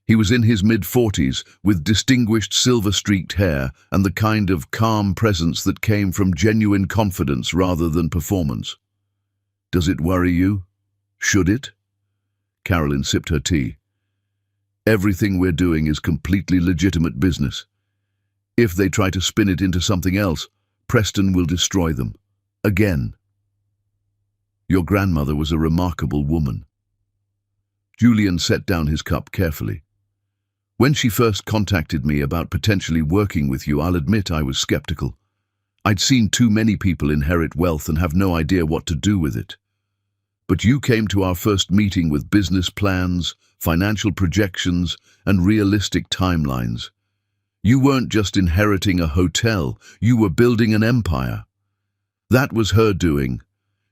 Speaker 1: He was in his mid-40s, with distinguished silver-streaked hair and the kind of calm presence that came from genuine confidence rather than performance. "Does it worry you? Should it?" Carolyn sipped her tea. "Everything we're doing is completely legitimate business. If they try to spin it into something else, Preston will destroy them. Again." "Your grandmother was a remarkable woman." Julian set down his cup carefully. "When she first contacted me about potentially working with you, I'll admit I was skeptical. I'd seen too many people inherit wealth and have no idea what to do with it. But you came to our first meeting with business plans, financial projections, and realistic timelines. You weren't just inheriting a hotel, you were building an empire." That was her doing.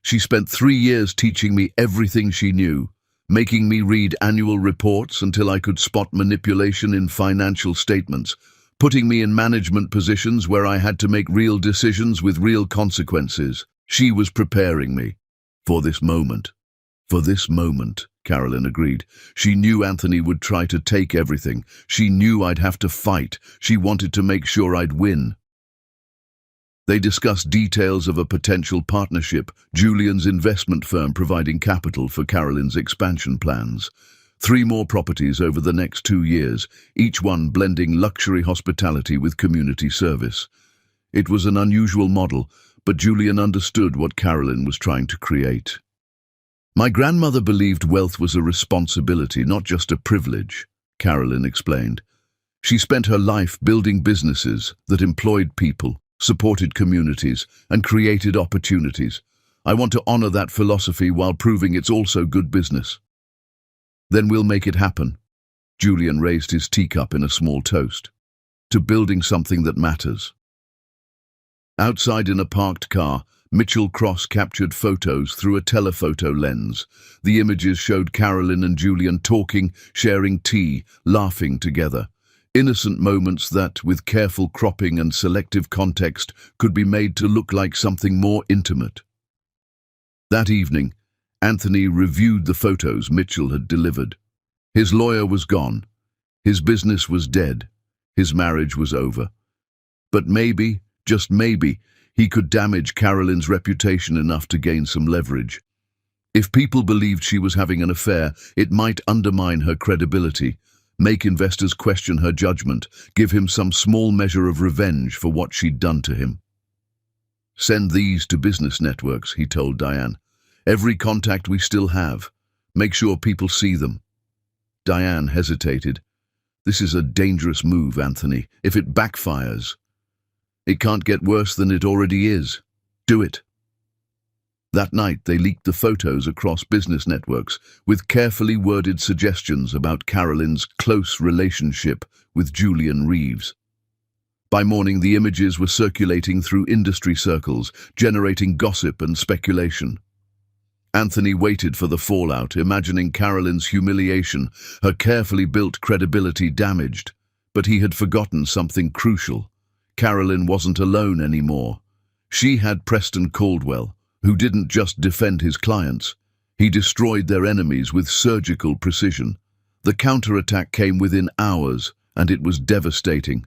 Speaker 1: She spent 3 years teaching me everything she knew, making me read annual reports until I could spot manipulation in financial statements, putting me in management positions where I had to make real decisions with real consequences. She was preparing me for this moment. "For this moment," Carolyn agreed. She knew Anthony would try to take everything. She knew I'd have to fight. She wanted to make sure I'd win. They discussed details of a potential partnership, Julian's investment firm providing capital for Carolyn's expansion plans. 3 more properties over the next 2 years, each one blending luxury hospitality with community service. It was an unusual model, but Julian understood what Carolyn was trying to create. "My grandmother believed wealth was a responsibility, not just a privilege," Carolyn explained. "She spent her life building businesses that employed people, supported communities, and created opportunities. I want to honor that philosophy while proving it's also good business." "Then we'll make it happen." Julian raised his teacup in a small toast. "To building something that matters." Outside in a parked car, Mitchell Cross captured photos through a telephoto lens. The images showed Carolyn and Julian talking, sharing tea, laughing together. Innocent moments that, with careful cropping and selective context, could be made to look like something more intimate. That evening, Anthony reviewed the photos Mitchell had delivered. His lawyer was gone. His business was dead. His marriage was over. But maybe, just maybe, he could damage Carolyn's reputation enough to gain some leverage. If people believed she was having an affair, it might undermine her credibility, make investors question her judgment, give him some small measure of revenge for what she'd done to him. "Send these to business networks," he told Diane. "Every contact we still have. Make sure people see them." Diane hesitated. This is a dangerous move, Anthony. If it backfires, it can't get worse than it already is. Do it. That night, they leaked the photos across business networks with carefully worded suggestions about Carolyn's close relationship with Julian Reeves. By morning, the images were circulating through industry circles, generating gossip and speculation. Anthony waited for the fallout, imagining Carolyn's humiliation, her carefully built credibility damaged. But he had forgotten something crucial. Carolyn wasn't alone anymore. She had Preston Caldwell, who didn't just defend his clients. He destroyed their enemies with surgical precision. The counterattack came within hours, and it was devastating.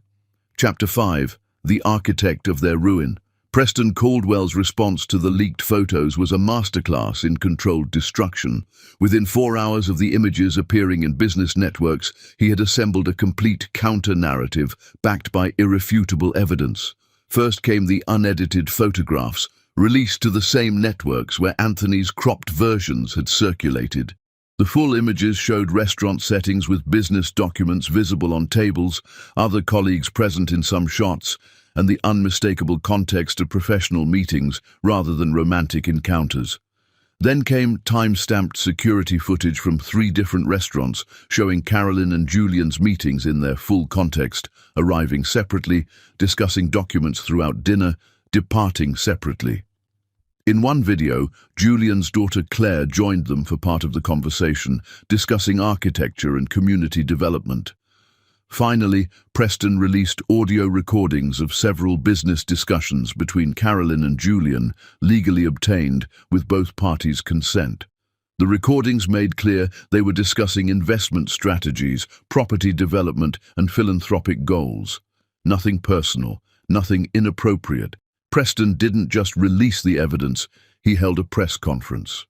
Speaker 1: Chapter 5. The Architect of Their Ruin. Preston Caldwell's response to the leaked photos was a masterclass in controlled destruction. Within 4 hours of the images appearing in business networks, he had assembled a complete counter-narrative backed by irrefutable evidence. First came the unedited photographs, released to the same networks where Anthony's cropped versions had circulated. The full images showed restaurant settings with business documents visible on tables, other colleagues present in some shots, and the unmistakable context of professional meetings rather than romantic encounters. Then came time-stamped security footage from 3 different restaurants, showing Carolyn and Julian's meetings in their full context, arriving separately, discussing documents throughout dinner, departing separately. In one video, Julian's daughter Claire joined them for part of the conversation, discussing architecture and community development. Finally, Preston released audio recordings of several business discussions between Carolyn and Julian, legally obtained with both parties' consent. The recordings made clear they were discussing investment strategies, property development, and philanthropic goals. Nothing personal, nothing inappropriate. Preston didn't just release the evidence, he held a press conference.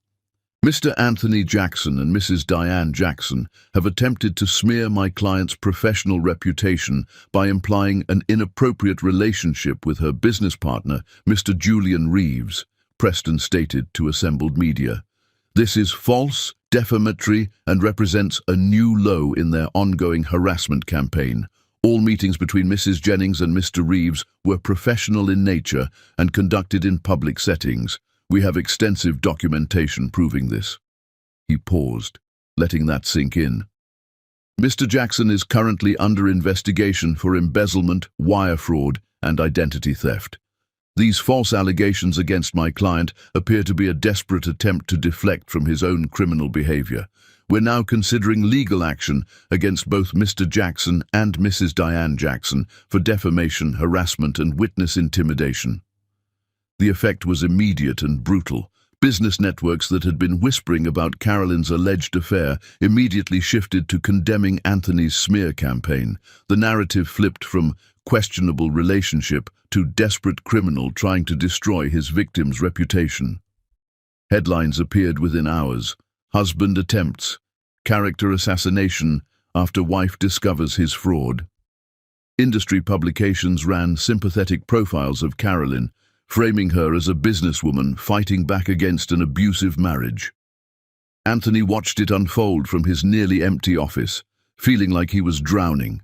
Speaker 1: Mr. Anthony Jackson and Mrs. Diane Jackson have attempted to smear my client's professional reputation by implying an inappropriate relationship with her business partner, Mr. Julian Reeves, Preston stated to assembled media. This is false, defamatory, and represents a new low in their ongoing harassment campaign. All meetings between Mrs. Jennings and Mr. Reeves were professional in nature and conducted in public settings. We have extensive documentation proving this. He paused, letting that sink in. Mr. Jackson is currently under investigation for embezzlement, wire fraud, and identity theft. These false allegations against my client appear to be a desperate attempt to deflect from his own criminal behavior. We're now considering legal action against both Mr. Jackson and Mrs. Diane Jackson for defamation, harassment, and witness intimidation. The effect was immediate and brutal. Business networks that had been whispering about Carolyn's alleged affair immediately shifted to condemning Anthony's smear campaign. The narrative flipped from questionable relationship to desperate criminal trying to destroy his victim's reputation. Headlines appeared within hours. Husband attempts. Character assassination after wife discovers his fraud. Industry publications ran sympathetic profiles of Carolyn, framing her as a businesswoman fighting back against an abusive marriage. Anthony watched it unfold from his nearly empty office, feeling like he was drowning.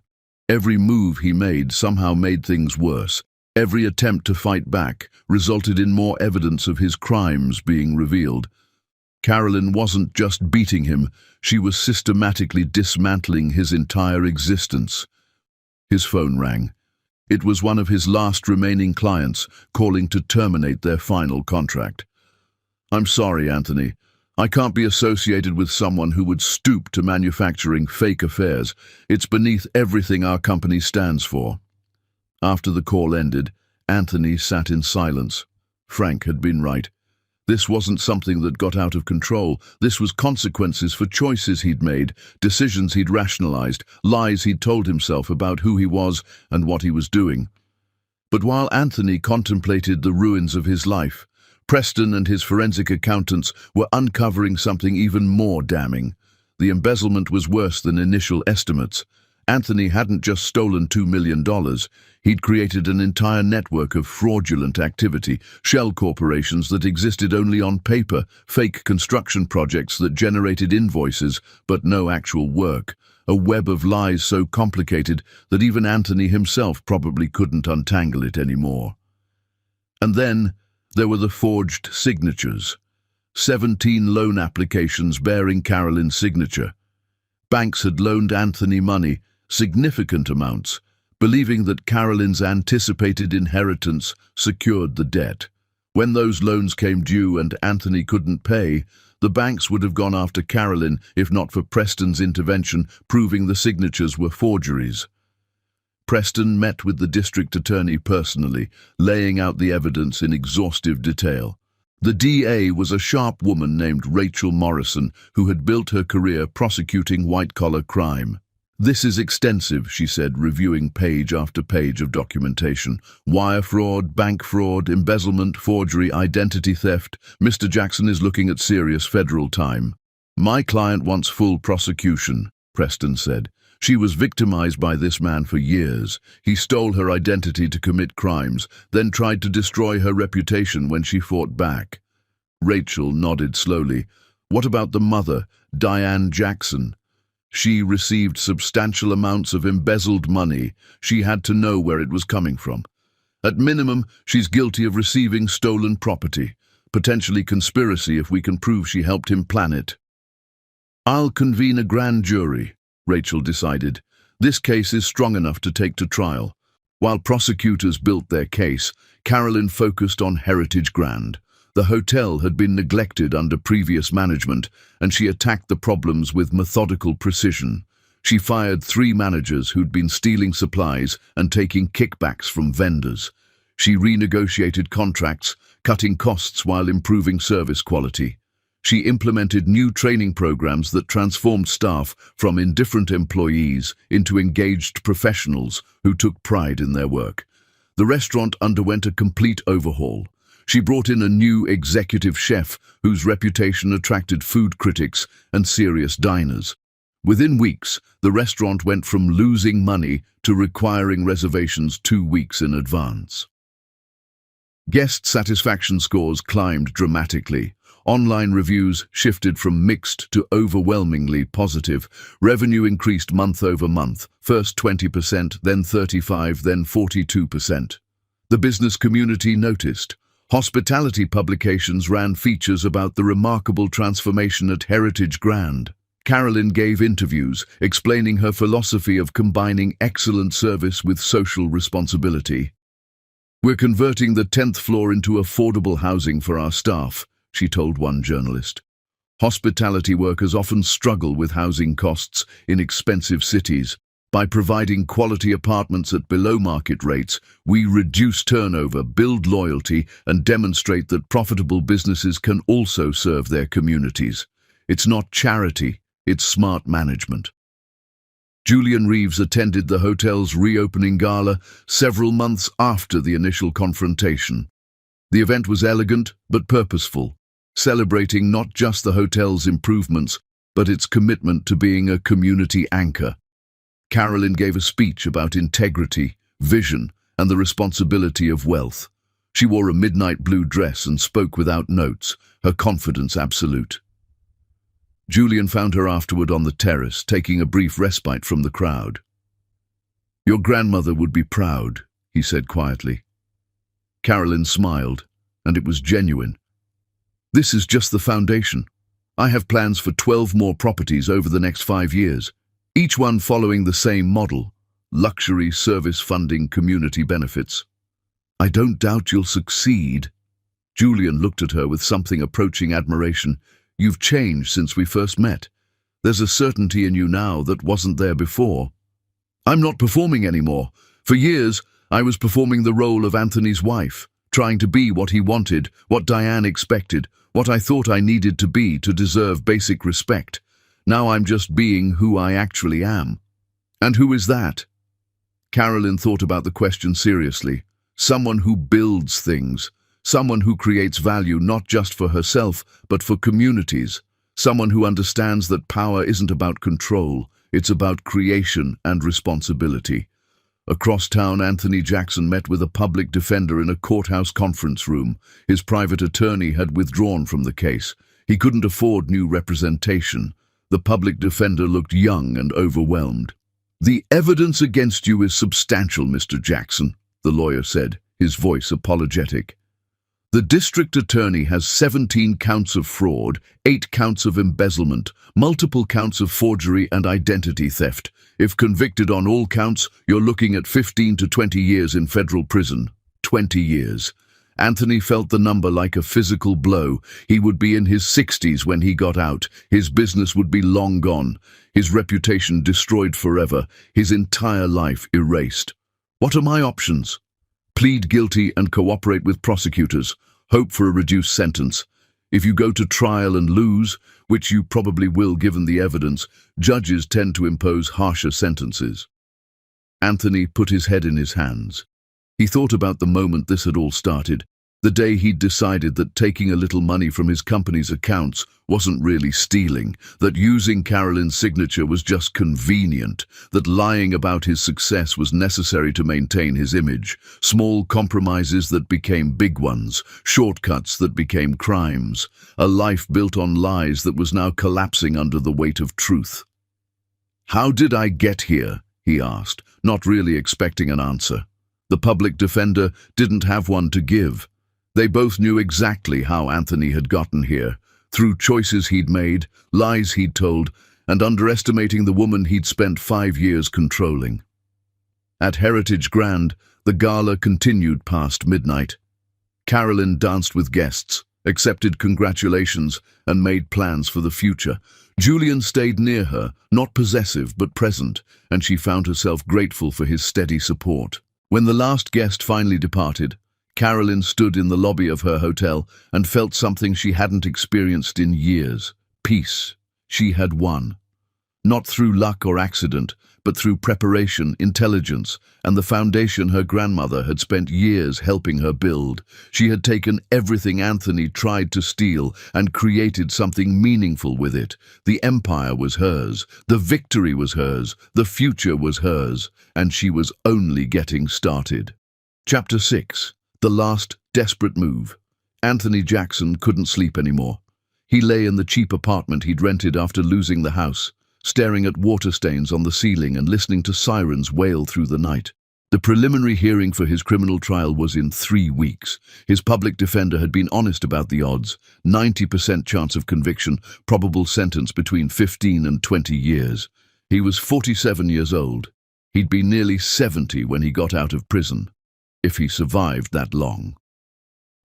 Speaker 1: Every move he made somehow made things worse. Every attempt to fight back resulted in more evidence of his crimes being revealed. Carolyn wasn't just beating him, she was systematically dismantling his entire existence. His phone rang. It was one of his last remaining clients calling to terminate their final contract. I'm sorry, Anthony. I can't be associated with someone who would stoop to manufacturing fake affairs. It's beneath everything our company stands for. After the call ended, Anthony sat in silence. Frank had been right. This wasn't something that got out of control. This was consequences for choices he'd made, decisions he'd rationalized, lies he'd told himself about who he was and what he was doing. But while Anthony contemplated the ruins of his life, Preston and his forensic accountants were uncovering something even more damning. The embezzlement was worse than initial estimates. Anthony hadn't just stolen $2 million. He'd created an entire network of fraudulent activity, shell corporations that existed only on paper, fake construction projects that generated invoices but no actual work, a web of lies so complicated that even Anthony himself probably couldn't untangle it anymore. And then there were the forged signatures. 17 loan applications bearing Carolyn's signature. Banks had loaned Anthony money, significant amounts, believing that Carolyn's anticipated inheritance secured the debt. When those loans came due and Anthony couldn't pay, the banks would have gone after Carolyn if not for Preston's intervention, proving the signatures were forgeries. Preston met with the district attorney personally, laying out the evidence in exhaustive detail. The DA was a sharp woman named Rachel Morrison, who had built her career prosecuting white-collar crime. "This is extensive," she said, reviewing page after page of documentation. "Wire fraud, bank fraud, embezzlement, forgery, identity theft. Mr. Jackson is looking at serious federal time." "My client wants full prosecution," Preston said. "She was victimized by this man for years. He stole her identity to commit crimes, then tried to destroy her reputation when she fought back." Rachel nodded slowly. "What about the mother, Diane Jackson?" "She received substantial amounts of embezzled money. She had to know where it was coming from. At minimum, she's guilty of receiving stolen property, potentially conspiracy if we can prove she helped him plan it." "I'll convene a grand jury," Rachel decided. "This case is strong enough to take to trial." While prosecutors built their case, Carolyn focused on Heritage Grand. The hotel had been neglected under previous management, and she attacked the problems with methodical precision. She fired 3 managers who'd been stealing supplies and taking kickbacks from vendors. She renegotiated contracts, cutting costs while improving service quality. She implemented new training programs that transformed staff from indifferent employees into engaged professionals who took pride in their work. The restaurant underwent a complete overhaul. She brought in a new executive chef whose reputation attracted food critics and serious diners. Within weeks, the restaurant went from losing money to requiring reservations 2 weeks in advance. Guest satisfaction scores climbed dramatically. Online reviews shifted from mixed to overwhelmingly positive. Revenue increased month over month, first 20%, then 35%, then 42%. The business community noticed. Hospitality publications ran features about the remarkable transformation at Heritage Grand. Carolyn gave interviews, explaining her philosophy of combining excellent service with social responsibility. "We're converting the 10th floor into affordable housing for our staff," she told one journalist. "Hospitality workers often struggle with housing costs in expensive cities. By providing quality apartments at below-market rates, we reduce turnover, build loyalty, and demonstrate that profitable businesses can also serve their communities. It's not charity, it's smart management." Julian Reeves attended the hotel's reopening gala several months after the initial confrontation. The event was elegant but purposeful, celebrating not just the hotel's improvements, but its commitment to being a community anchor. Carolyn gave a speech about integrity, vision, and the responsibility of wealth. She wore a midnight blue dress and spoke without notes, her confidence absolute. Julian found her afterward on the terrace, taking a brief respite from the crowd. "Your grandmother would be proud," he said quietly. Carolyn smiled, and it was genuine. "This is just the foundation. I have plans for 12 more properties over the next 5 years. Each one following the same model: luxury, service funding, community benefits." "I don't doubt you'll succeed." Julian looked at her with something approaching admiration. "You've changed since we first met. There's a certainty in you now that wasn't there before." "I'm not performing anymore. For years, I was performing the role of Anthony's wife, trying to be what he wanted, what Diane expected, what I thought I needed to be to deserve basic respect. Now I'm just being who I actually am." "And who is that?" Carolyn thought about the question seriously. Someone who builds things. Someone who creates value not just for herself, but for communities. Someone who understands that power isn't about control, it's about creation and responsibility. Across town, Anthony Jackson met with a public defender in a courthouse conference room. His private attorney had withdrawn from the case. He couldn't afford new representation. The public defender looked young and overwhelmed. "The evidence against you is substantial, Mr. Jackson," the lawyer said, his voice apologetic. "The district attorney has 17 counts of fraud, 8 counts of embezzlement, multiple counts of forgery and identity theft. If convicted on all counts, you're looking at 15 to 20 years in federal prison." 20 years. Anthony felt the number like a physical blow. He would be in his 60s when he got out. His business would be long gone. His reputation destroyed forever. His entire life erased. What are my options? Plead guilty and cooperate with prosecutors. Hope for a reduced sentence. If you go to trial and lose, which you probably will given the evidence, judges tend to impose harsher sentences. Anthony put his head in his hands. He thought about the moment this had all started, the day he'd decided that taking a little money from his company's accounts wasn't really stealing, that using Carolyn's signature was just convenient, that lying about his success was necessary to maintain his image, small compromises that became big ones, shortcuts that became crimes, a life built on lies that was now collapsing under the weight of truth. "How did I get here?" he asked, not really expecting an answer. The public defender didn't have one to give. They both knew exactly how Anthony had gotten here, through choices he'd made, lies he'd told, and underestimating the woman he'd spent 5 years controlling. At Heritage Grand, the gala continued past midnight. Carolyn danced with guests, accepted congratulations, and made plans for the future. Julian stayed near her, not possessive but present, and she found herself grateful for his steady support. When the last guest finally departed, Carolyn stood in the lobby of her hotel and felt something she hadn't experienced in years. Peace. She had won. Not through luck or accident, but through preparation, intelligence, and the foundation her grandmother had spent years helping her build. She had taken everything Anthony tried to steal and created something meaningful with it. The empire was hers, the victory was hers, the future was hers, and she was only getting started. Chapter 6. The last desperate move. Anthony Jackson couldn't sleep anymore. He lay in the cheap apartment he'd rented after losing the house, staring at water stains on the ceiling and listening to sirens wail through the night. The preliminary hearing for his criminal trial was in 3 weeks. His public defender had been honest about the odds. 90% chance of conviction, probable sentence between 15 and 20 years. He was 47 years old. He'd been nearly 70 when he got out of prison, if he survived that long.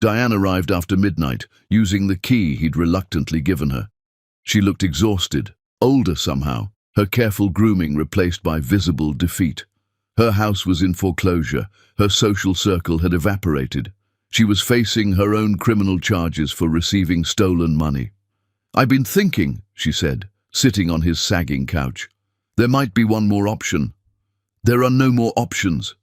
Speaker 1: Diane arrived after midnight, using the key he'd reluctantly given her. She looked exhausted, older somehow, her careful grooming replaced by visible defeat. Her house was in foreclosure, her social circle had evaporated. She was facing her own criminal charges for receiving stolen money. "I've been thinking," she said, sitting on his sagging couch. "There might be one more option." "There are no more options."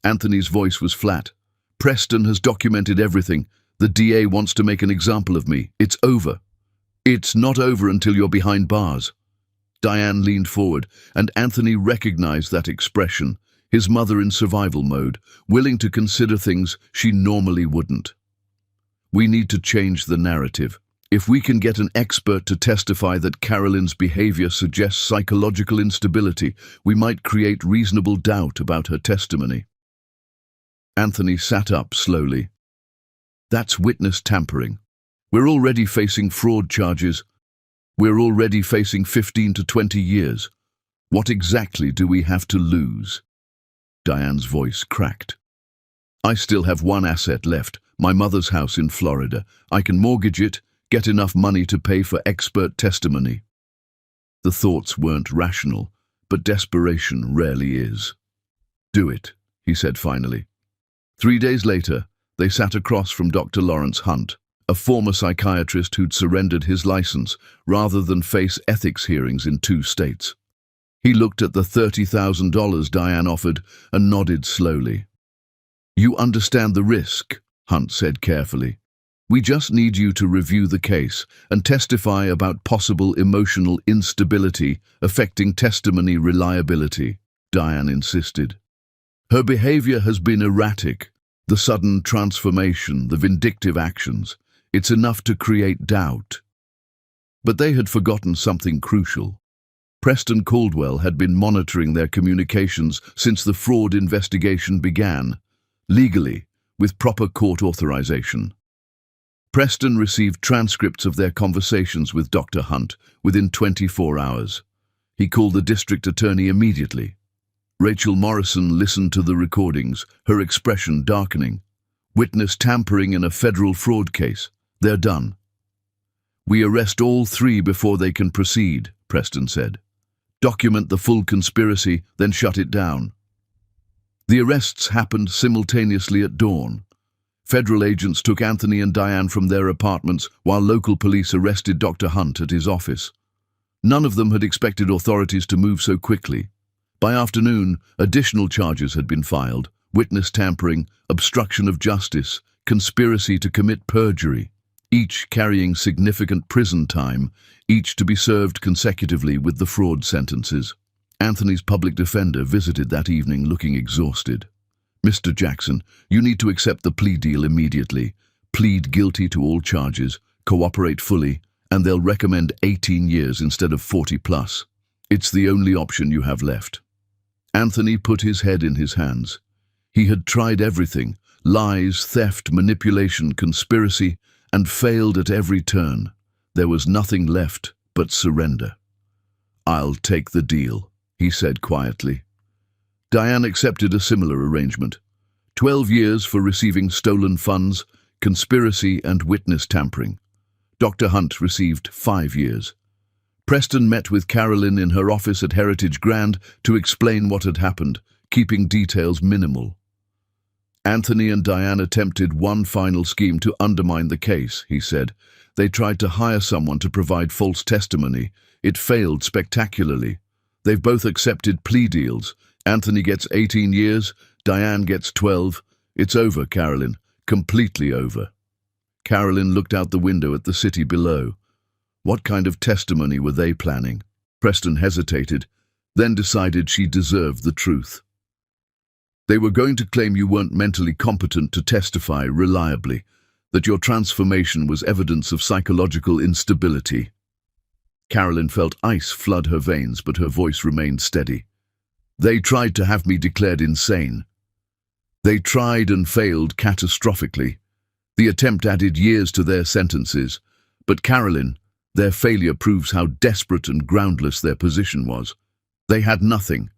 Speaker 1: Anthony's voice was flat. "Preston has documented everything. The DA wants to make an example of me. It's over." "It's not over until you're behind bars." Diane leaned forward, and Anthony recognized that expression, his mother in survival mode, willing to consider things she normally wouldn't. "We need to change the narrative. If we can get an expert to testify that Carolyn's behavior suggests psychological instability, we might create reasonable doubt about her testimony." Anthony sat up slowly. "That's witness tampering. We're already facing fraud charges. We're already facing 15 to 20 years. What exactly do we have to lose?" Diane's voice cracked. "I still have one asset left, my mother's house in Florida. I can mortgage it, get enough money to pay for expert testimony." The thoughts weren't rational, but desperation rarely is. "Do it," he said finally. 3 days later, they sat across from Dr. Lawrence Hunt, a former psychiatrist who'd surrendered his license rather than face ethics hearings in 2 states. He looked at the $30,000 Diane offered and nodded slowly. "You understand the risk," Hunt said carefully. "We just need you to review the case and testify about possible emotional instability affecting testimony reliability," Diane insisted. "Her behavior has been erratic. The sudden transformation, the vindictive actions. It's enough to create doubt." But they had forgotten something crucial. Preston Caldwell had been monitoring their communications since the fraud investigation began, legally, with proper court authorization. Preston received transcripts of their conversations with Dr. Hunt within 24 hours. He called the district attorney immediately. Rachel Morrison listened to the recordings, her expression darkening. Witness tampering in a federal fraud case. They're done. We arrest all three before they can proceed, Preston said. Document the full conspiracy, then shut it down. The arrests happened simultaneously at dawn. Federal agents took Anthony and Diane from their apartments while local police arrested Dr. Hunt at his office. None of them had expected authorities to move so quickly. By afternoon, additional charges had been filed: witness tampering, obstruction of justice, conspiracy to commit perjury, each carrying significant prison time, each to be served consecutively with the fraud sentences. Anthony's public defender visited that evening looking exhausted. Mr. Jackson, you need to accept the plea deal immediately. Plead guilty to all charges, cooperate fully, and they'll recommend 18 years instead of 40 plus. It's the only option you have left. Anthony put his head in his hands. He had tried everything: lies, theft, manipulation, conspiracy, and failed at every turn. There was nothing left but surrender. I'll take the deal, he said quietly. Diane accepted a similar arrangement. 12 years for receiving stolen funds, conspiracy, and witness tampering. Dr. Hunt received 5 years. Preston met with Carolyn in her office at Heritage Grand to explain what had happened, keeping details minimal. Anthony and Diane attempted one final scheme to undermine the case, he said. They tried to hire someone to provide false testimony. It failed spectacularly. They've both accepted plea deals. Anthony gets 18 years, Diane gets 12. It's over, Carolyn. Completely over. Carolyn looked out the window at the city below. What kind of testimony were they planning? Preston hesitated, then decided she deserved the truth. They were going to claim you weren't mentally competent to testify reliably, that your transformation was evidence of psychological instability. Carolyn felt ice flood her veins, but her voice remained steady. They tried to have me declared insane. They tried and failed catastrophically. The attempt added years to their sentences. But Carolyn, their failure proves how desperate and groundless their position was. They had nothing.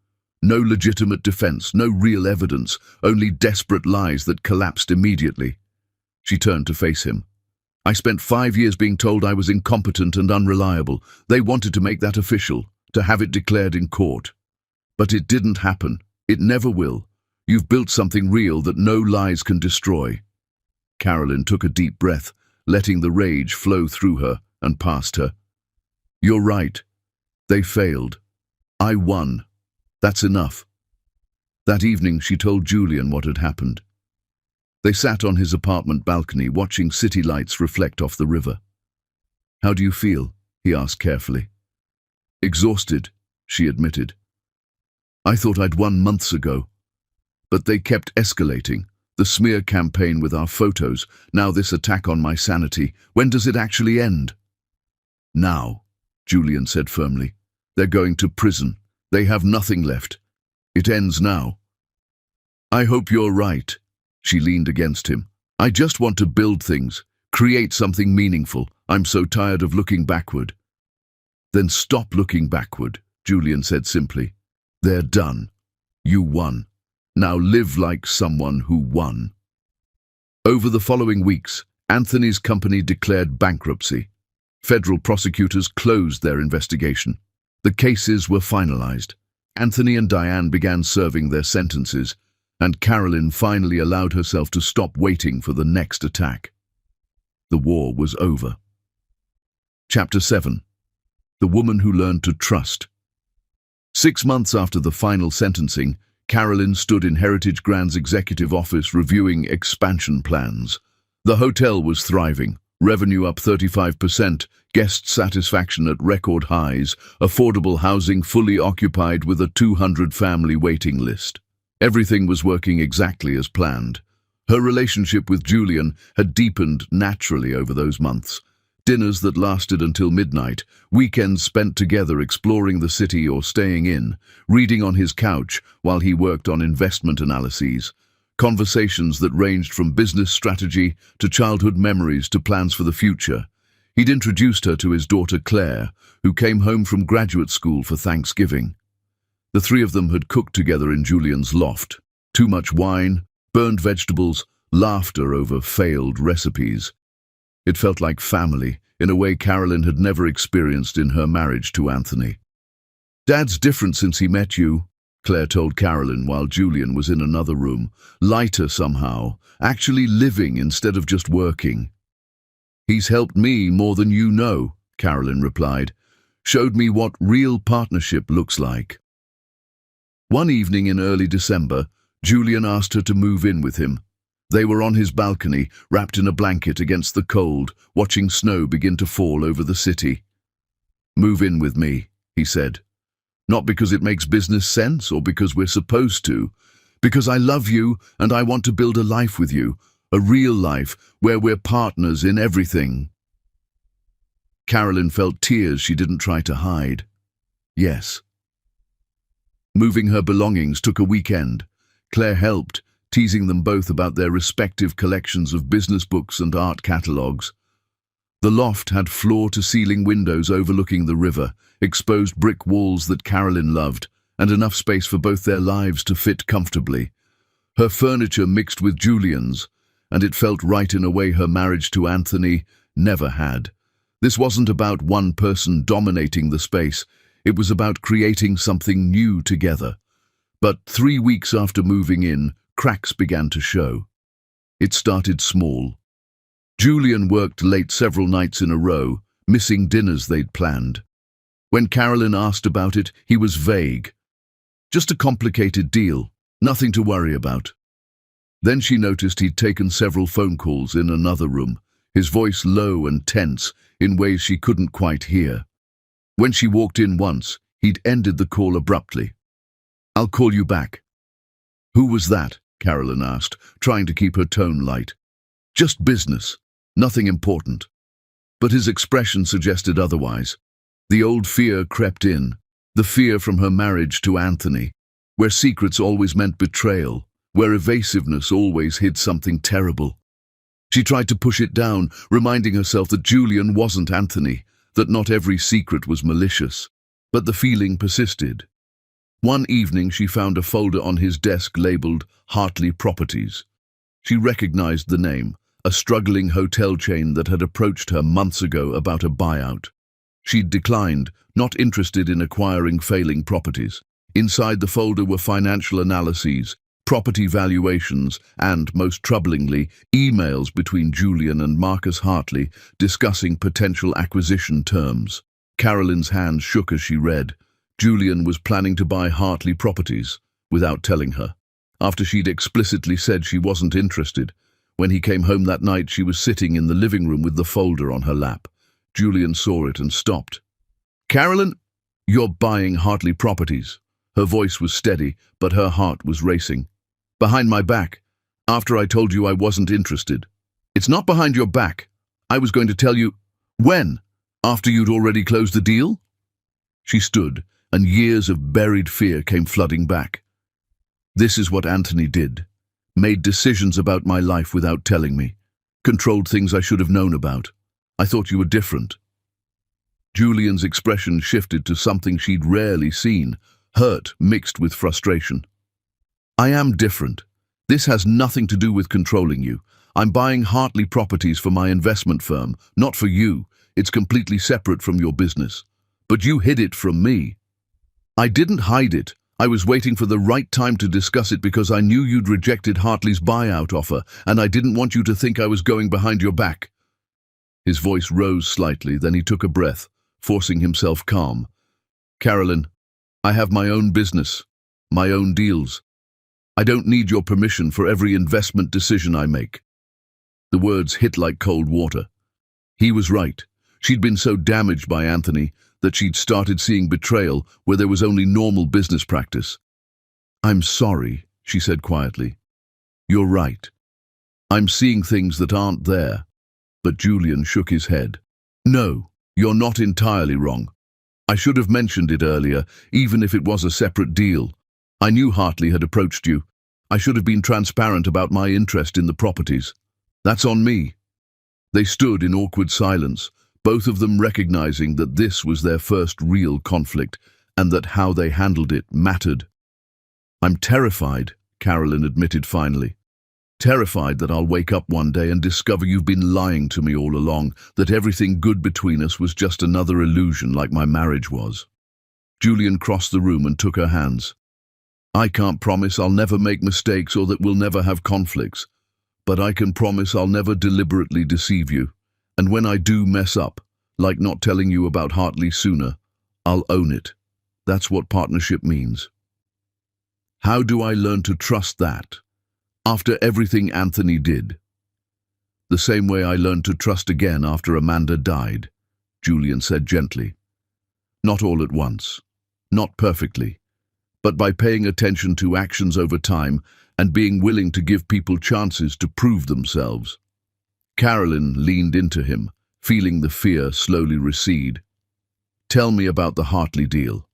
Speaker 1: No legitimate defense, no real evidence, only desperate lies that collapsed immediately. She turned to face him. I spent 5 years being told I was incompetent and unreliable. They wanted to make that official, to have it declared in court. But it didn't happen. It never will. You've built something real that no lies can destroy. Carolyn took a deep breath, letting the rage flow through her and past her. You're right. They failed. I won. That's enough. That evening she told Julian what had happened. They sat on his apartment balcony watching city lights reflect off the river. How do you feel? He asked carefully. Exhausted, she admitted. I thought I'd won months ago. But they kept escalating. The smear campaign with our photos, now this attack on my sanity. When does it actually end? Now, Julian said firmly. They're going to prison. They have nothing left. It ends now. I hope you're right. She leaned against him. I just want to build things, create something meaningful. I'm so tired of looking backward. Then stop looking backward, Julian said simply. They're done. You won. Now live like someone who won. Over the following weeks, Anthony's company declared bankruptcy. Federal prosecutors closed their investigation. The cases were finalized. Anthony and Diane began serving their sentences, and Carolyn finally allowed herself to stop waiting for the next attack. The war was over. Chapter 7. The Woman Who Learned to Trust. 6 months after the final sentencing, Carolyn stood in Heritage Grand's executive office reviewing expansion plans. The hotel was thriving, revenue up 35%, guest satisfaction at record highs, affordable housing fully occupied with a 200-family waiting list. Everything was working exactly as planned. Her relationship with Julian had deepened naturally over those months. Dinners that lasted until midnight, weekends spent together exploring the city or staying in, reading on his couch while he worked on investment analyses, conversations that ranged from business strategy to childhood memories to plans for the future. He'd introduced her to his daughter Claire, who came home from graduate school for Thanksgiving. The three of them had cooked together in Julian's loft. Too much wine, burned vegetables, laughter over failed recipes. It felt like family, in a way Carolyn had never experienced in her marriage to Anthony. "Dad's different since he met you," Claire told Carolyn while Julian was in another room, lighter somehow, actually living instead of just working. "He's helped me more than you know," Carolyn replied. "Showed me what real partnership looks like." One evening in early December, Julian asked her to move in with him. They were on his balcony, wrapped in a blanket against the cold, watching snow begin to fall over the city. "Move in with me," he said. "Not because it makes business sense or because we're supposed to. Because I love you and I want to build a life with you, a real life where we're partners in everything." Carolyn felt tears she didn't try to hide. Yes. Moving her belongings took a weekend. Claire helped, teasing them both about their respective collections of business books and art catalogues. The loft had floor-to-ceiling windows overlooking the river, exposed brick walls that Carolyn loved, and enough space for both their lives to fit comfortably. Her furniture mixed with Julian's, and it felt right in a way her marriage to Anthony never had. This wasn't about one person dominating the space, it was about creating something new together. But 3 weeks after moving in, cracks began to show. It started small. Julian worked late several nights in a row, missing dinners they'd planned. When Carolyn asked about it, he was vague. Just a complicated deal, nothing to worry about. Then she noticed he'd taken several phone calls in another room, his voice low and tense in ways she couldn't quite hear. When she walked in once, he'd ended the call abruptly. "I'll call you back." "Who was that?" Carolyn asked, trying to keep her tone light. "Just business. Nothing important." But his expression suggested otherwise. The old fear crept in, the fear from her marriage to Anthony, where secrets always meant betrayal, where evasiveness always hid something terrible. She tried to push it down, reminding herself that Julian wasn't Anthony, that not every secret was malicious. But the feeling persisted. One evening she found a folder on his desk labeled Hartley Properties. She recognized the name, a struggling hotel chain that had approached her months ago about a buyout. She'd declined, not interested in acquiring failing properties. Inside the folder were financial analyses, property valuations, and, most troublingly, emails between Julian and Marcus Hartley discussing potential acquisition terms. Carolyn's hands shook as she read. Julian was planning to buy Hartley Properties, without telling her. After she'd explicitly said she wasn't interested. When he came home that night, she was sitting in the living room with the folder on her lap. Julian saw it and stopped. "Carolyn, you're buying Hartley Properties." Her voice was steady, but her heart was racing. "Behind my back, after I told you I wasn't interested." "It's not behind your back. I was going to tell you—" "When? After you'd already closed the deal?" She stood, and years of buried fear came flooding back. "This is what Anthony did. Made decisions about my life without telling me. Controlled things I should have known about. I thought you were different." Julian's expression shifted to something she'd rarely seen, hurt mixed with frustration. "I am different. This has nothing to do with controlling you. I'm buying Hartley Properties for my investment firm, not for you. It's completely separate from your business. But you hid it from me." "I didn't hide it. I was waiting for the right time to discuss it because I knew you'd rejected Hartley's buyout offer, and I didn't want you to think I was going behind your back." His voice rose slightly, then he took a breath, forcing himself calm. "Carolyn, I have my own business, my own deals. I don't need your permission for every investment decision I make." The words hit like cold water. He was right. She'd been so damaged by Anthony that she'd started seeing betrayal where there was only normal business practice. "I'm sorry," she said quietly. "You're right. I'm seeing things that aren't there." But Julian shook his head. No, you're not entirely wrong. I should have mentioned it earlier, even if it was a separate deal. I knew Hartley had approached you. I should have been transparent about my interest in the properties. That's on me. They stood in awkward silence, both of them recognizing that this was their first real conflict, and that how they handled it mattered. I'm terrified, Carolyn admitted finally. Terrified that I'll wake up one day and discover you've been lying to me all along, that everything good between us was just another illusion like my marriage was. Julian crossed the room and took her hands. I can't promise I'll never make mistakes or that we'll never have conflicts, but I can promise I'll never deliberately deceive you. And when I do mess up, like not telling you about Hartley sooner, I'll own it. That's what partnership means. How do I learn to trust that? After everything Anthony did. The same way I learned to trust again after Amanda died, Julian said gently. Not all at once, not perfectly, but by paying attention to actions over time and being willing to give people chances to prove themselves. Carolyn leaned into him, feeling the fear slowly recede. Tell me about the Hartley deal.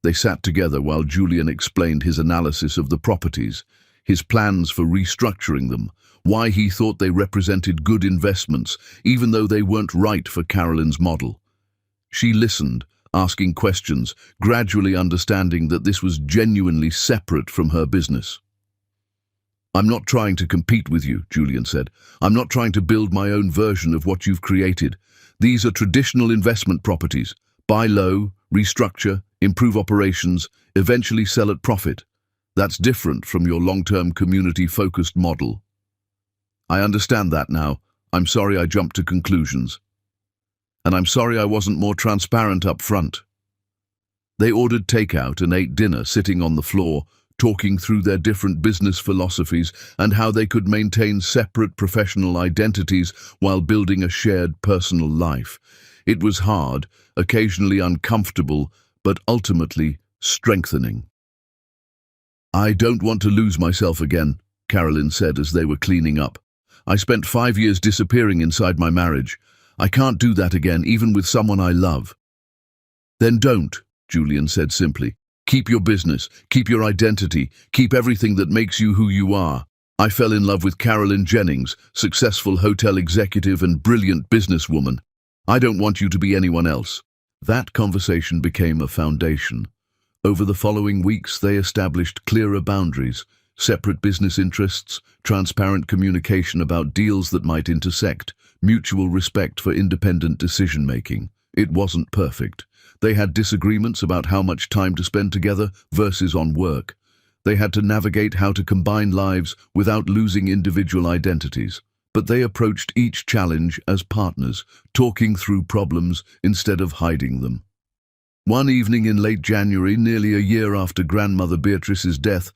Speaker 1: They sat together while Julian explained his analysis of the properties, his plans for restructuring them, why he thought they represented good investments, even though they weren't right for Carolyn's model. She listened, asking questions, gradually understanding that this was genuinely separate from her business. I'm not trying to compete with you, Julian said. I'm not trying to build my own version of what you've created. These are traditional investment properties. Buy low, restructure, improve operations, eventually sell at profit. That's different from your long-term community-focused model. I understand that now. I'm sorry I jumped to conclusions. And I'm sorry I wasn't more transparent up front. They ordered takeout and ate dinner sitting on the floor, talking through their different business philosophies and how they could maintain separate professional identities while building a shared personal life. It was hard, occasionally uncomfortable, but ultimately strengthening. I don't want to lose myself again, Carolyn said as they were cleaning up. I spent 5 years disappearing inside my marriage. I can't do that again, even with someone I love. Then don't, Julian said simply. Keep your business, keep your identity, keep everything that makes you who you are. I fell in love with Carolyn Jennings, successful hotel executive and brilliant businesswoman. I don't want you to be anyone else. That conversation became a foundation. Over the following weeks, they established clearer boundaries, separate business interests, transparent communication about deals that might intersect, mutual respect for independent decision-making. It wasn't perfect. They had disagreements about how much time to spend together versus on work. They had to navigate how to combine lives without losing individual identities. But they approached each challenge as partners, talking through problems instead of hiding them. One evening in late January, nearly a year after grandmother Beatrice's death,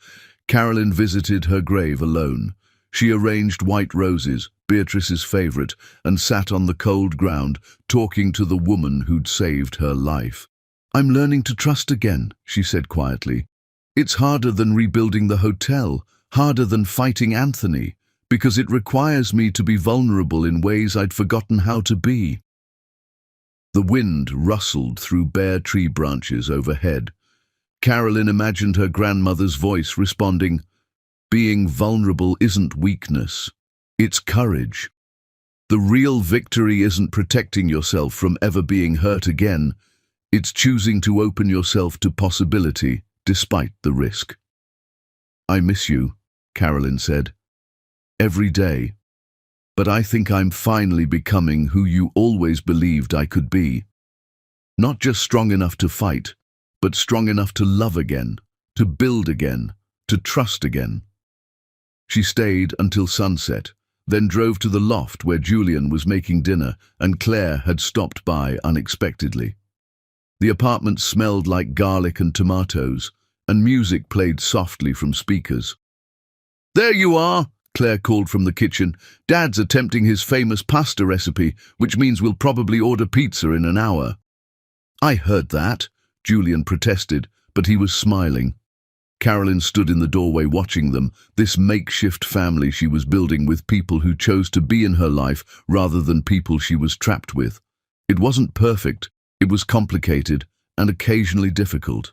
Speaker 1: Carolyn visited her grave alone. She arranged white roses, Beatrice's favorite, and sat on the cold ground, talking to the woman who'd saved her life. I'm learning to trust again, she said quietly. It's harder than rebuilding the hotel, harder than fighting Anthony, because it requires me to be vulnerable in ways I'd forgotten how to be. The wind rustled through bare tree branches overhead. Carolyn imagined her grandmother's voice responding, "Being vulnerable isn't weakness, it's courage. The real victory isn't protecting yourself from ever being hurt again, it's choosing to open yourself to possibility despite the risk." I miss you, Carolyn said. Every day. But I think I'm finally becoming who you always believed I could be. Not just strong enough to fight, but strong enough to love again, to build again, to trust again. She stayed until sunset, then drove to the loft where Julian was making dinner and Claire had stopped by unexpectedly. The apartment smelled like garlic and tomatoes, and music played softly from speakers. "There you are," Claire called from the kitchen. "Dad's attempting his famous pasta recipe, which means we'll probably order pizza in an hour." "I heard that," Julian protested, but he was smiling. Carolyn stood in the doorway watching them, this makeshift family she was building with people who chose to be in her life rather than people she was trapped with. It wasn't perfect, it was complicated and occasionally difficult,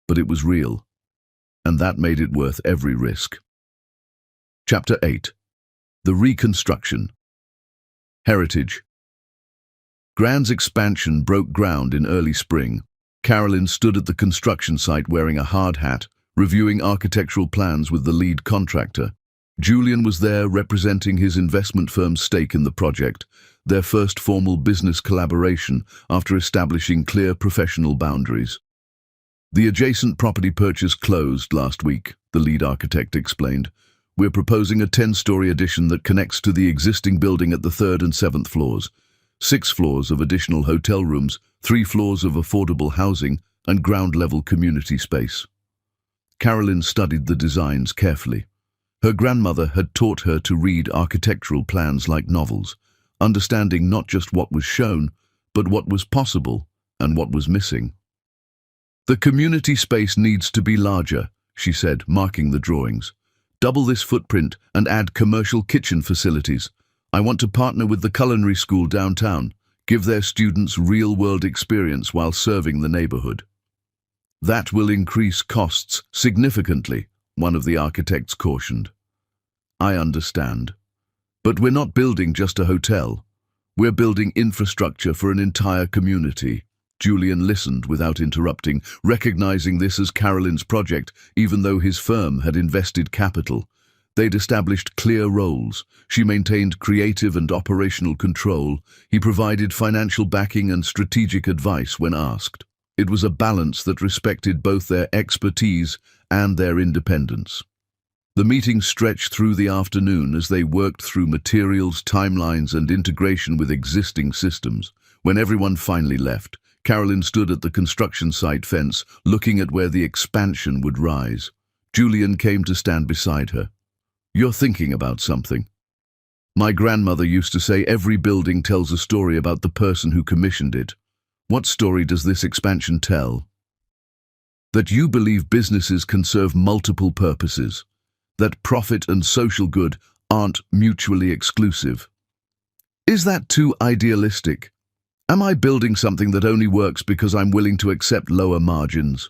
Speaker 1: but it was real, and that made it worth every risk. Chapter 8. The Reconstruction. Heritage. Grand's expansion broke ground in early spring. Carolyn stood at the construction site wearing a hard hat, reviewing architectural plans with the lead contractor. Julian was there representing his investment firm's stake in the project, their first formal business collaboration after establishing clear professional boundaries. The adjacent property purchase closed last week, the lead architect explained. We're proposing a 10-story addition that connects to the existing building at the 3rd and 7th floors. 6 floors of additional hotel rooms, 3 floors of affordable housing, and ground-level community space. Carolyn studied the designs carefully. Her grandmother had taught her to read architectural plans like novels, understanding not just what was shown, but what was possible and what was missing. The community space needs to be larger, she said, marking the drawings. Double this footprint and add commercial kitchen facilities. I want to partner with the culinary school downtown, give their students real-world experience while serving the neighborhood. That will increase costs significantly, one of the architects cautioned. I understand. But we're not building just a hotel. We're building infrastructure for an entire community. Julian listened without interrupting, recognizing this as Carolyn's project, even though his firm had invested capital. They'd established clear roles. She maintained creative and operational control. He provided financial backing and strategic advice when asked. It was a balance that respected both their expertise and their independence. The meeting stretched through the afternoon as they worked through materials, timelines, and integration with existing systems. When everyone finally left, Carolyn stood at the construction site fence, looking at where the expansion would rise. Julian came to stand beside her. You're thinking about something. My grandmother used to say every building tells a story about the person who commissioned it. What story does this expansion tell? That you believe businesses can serve multiple purposes. That profit and social good aren't mutually exclusive. Is that too idealistic? Am I building something that only works because I'm willing to accept lower margins?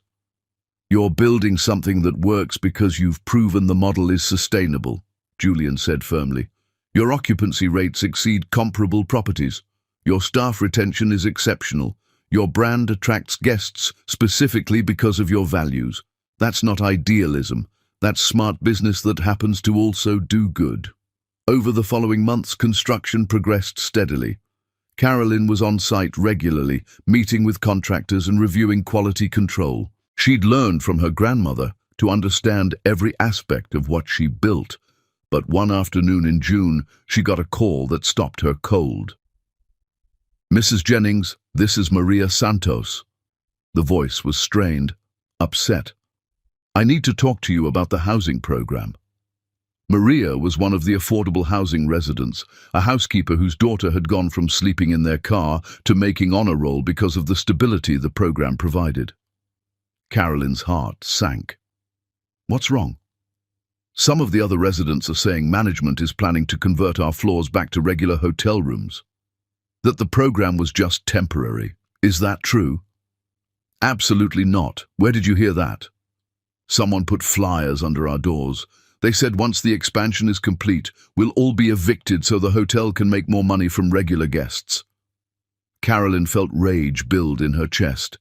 Speaker 1: You're building something that works because you've proven the model is sustainable, Julian said firmly. Your occupancy rates exceed comparable properties. Your staff retention is exceptional. Your brand attracts guests specifically because of your values. That's not idealism. That's smart business that happens to also do good. Over the following months, construction progressed steadily. Carolyn was on site regularly, meeting with contractors and reviewing quality control. She'd learned from her grandmother to understand every aspect of what she built, but one afternoon in June, she got a call that stopped her cold. Mrs. Jennings, this is Maria Santos. The voice was strained, upset. I need to talk to you about the housing program. Maria was one of the affordable housing residents, a housekeeper whose daughter had gone from sleeping in their car to making honor roll because of the stability the program provided. Carolyn's heart sank. What's wrong? Some of the other residents are saying management is planning to convert our floors back to regular hotel rooms. That the program was just temporary. Is that true? Absolutely not. Where did you hear that? Someone put flyers under our doors. They said once the expansion is complete, we'll all be evicted so the hotel can make more money from regular guests. Carolyn felt rage build in her chest.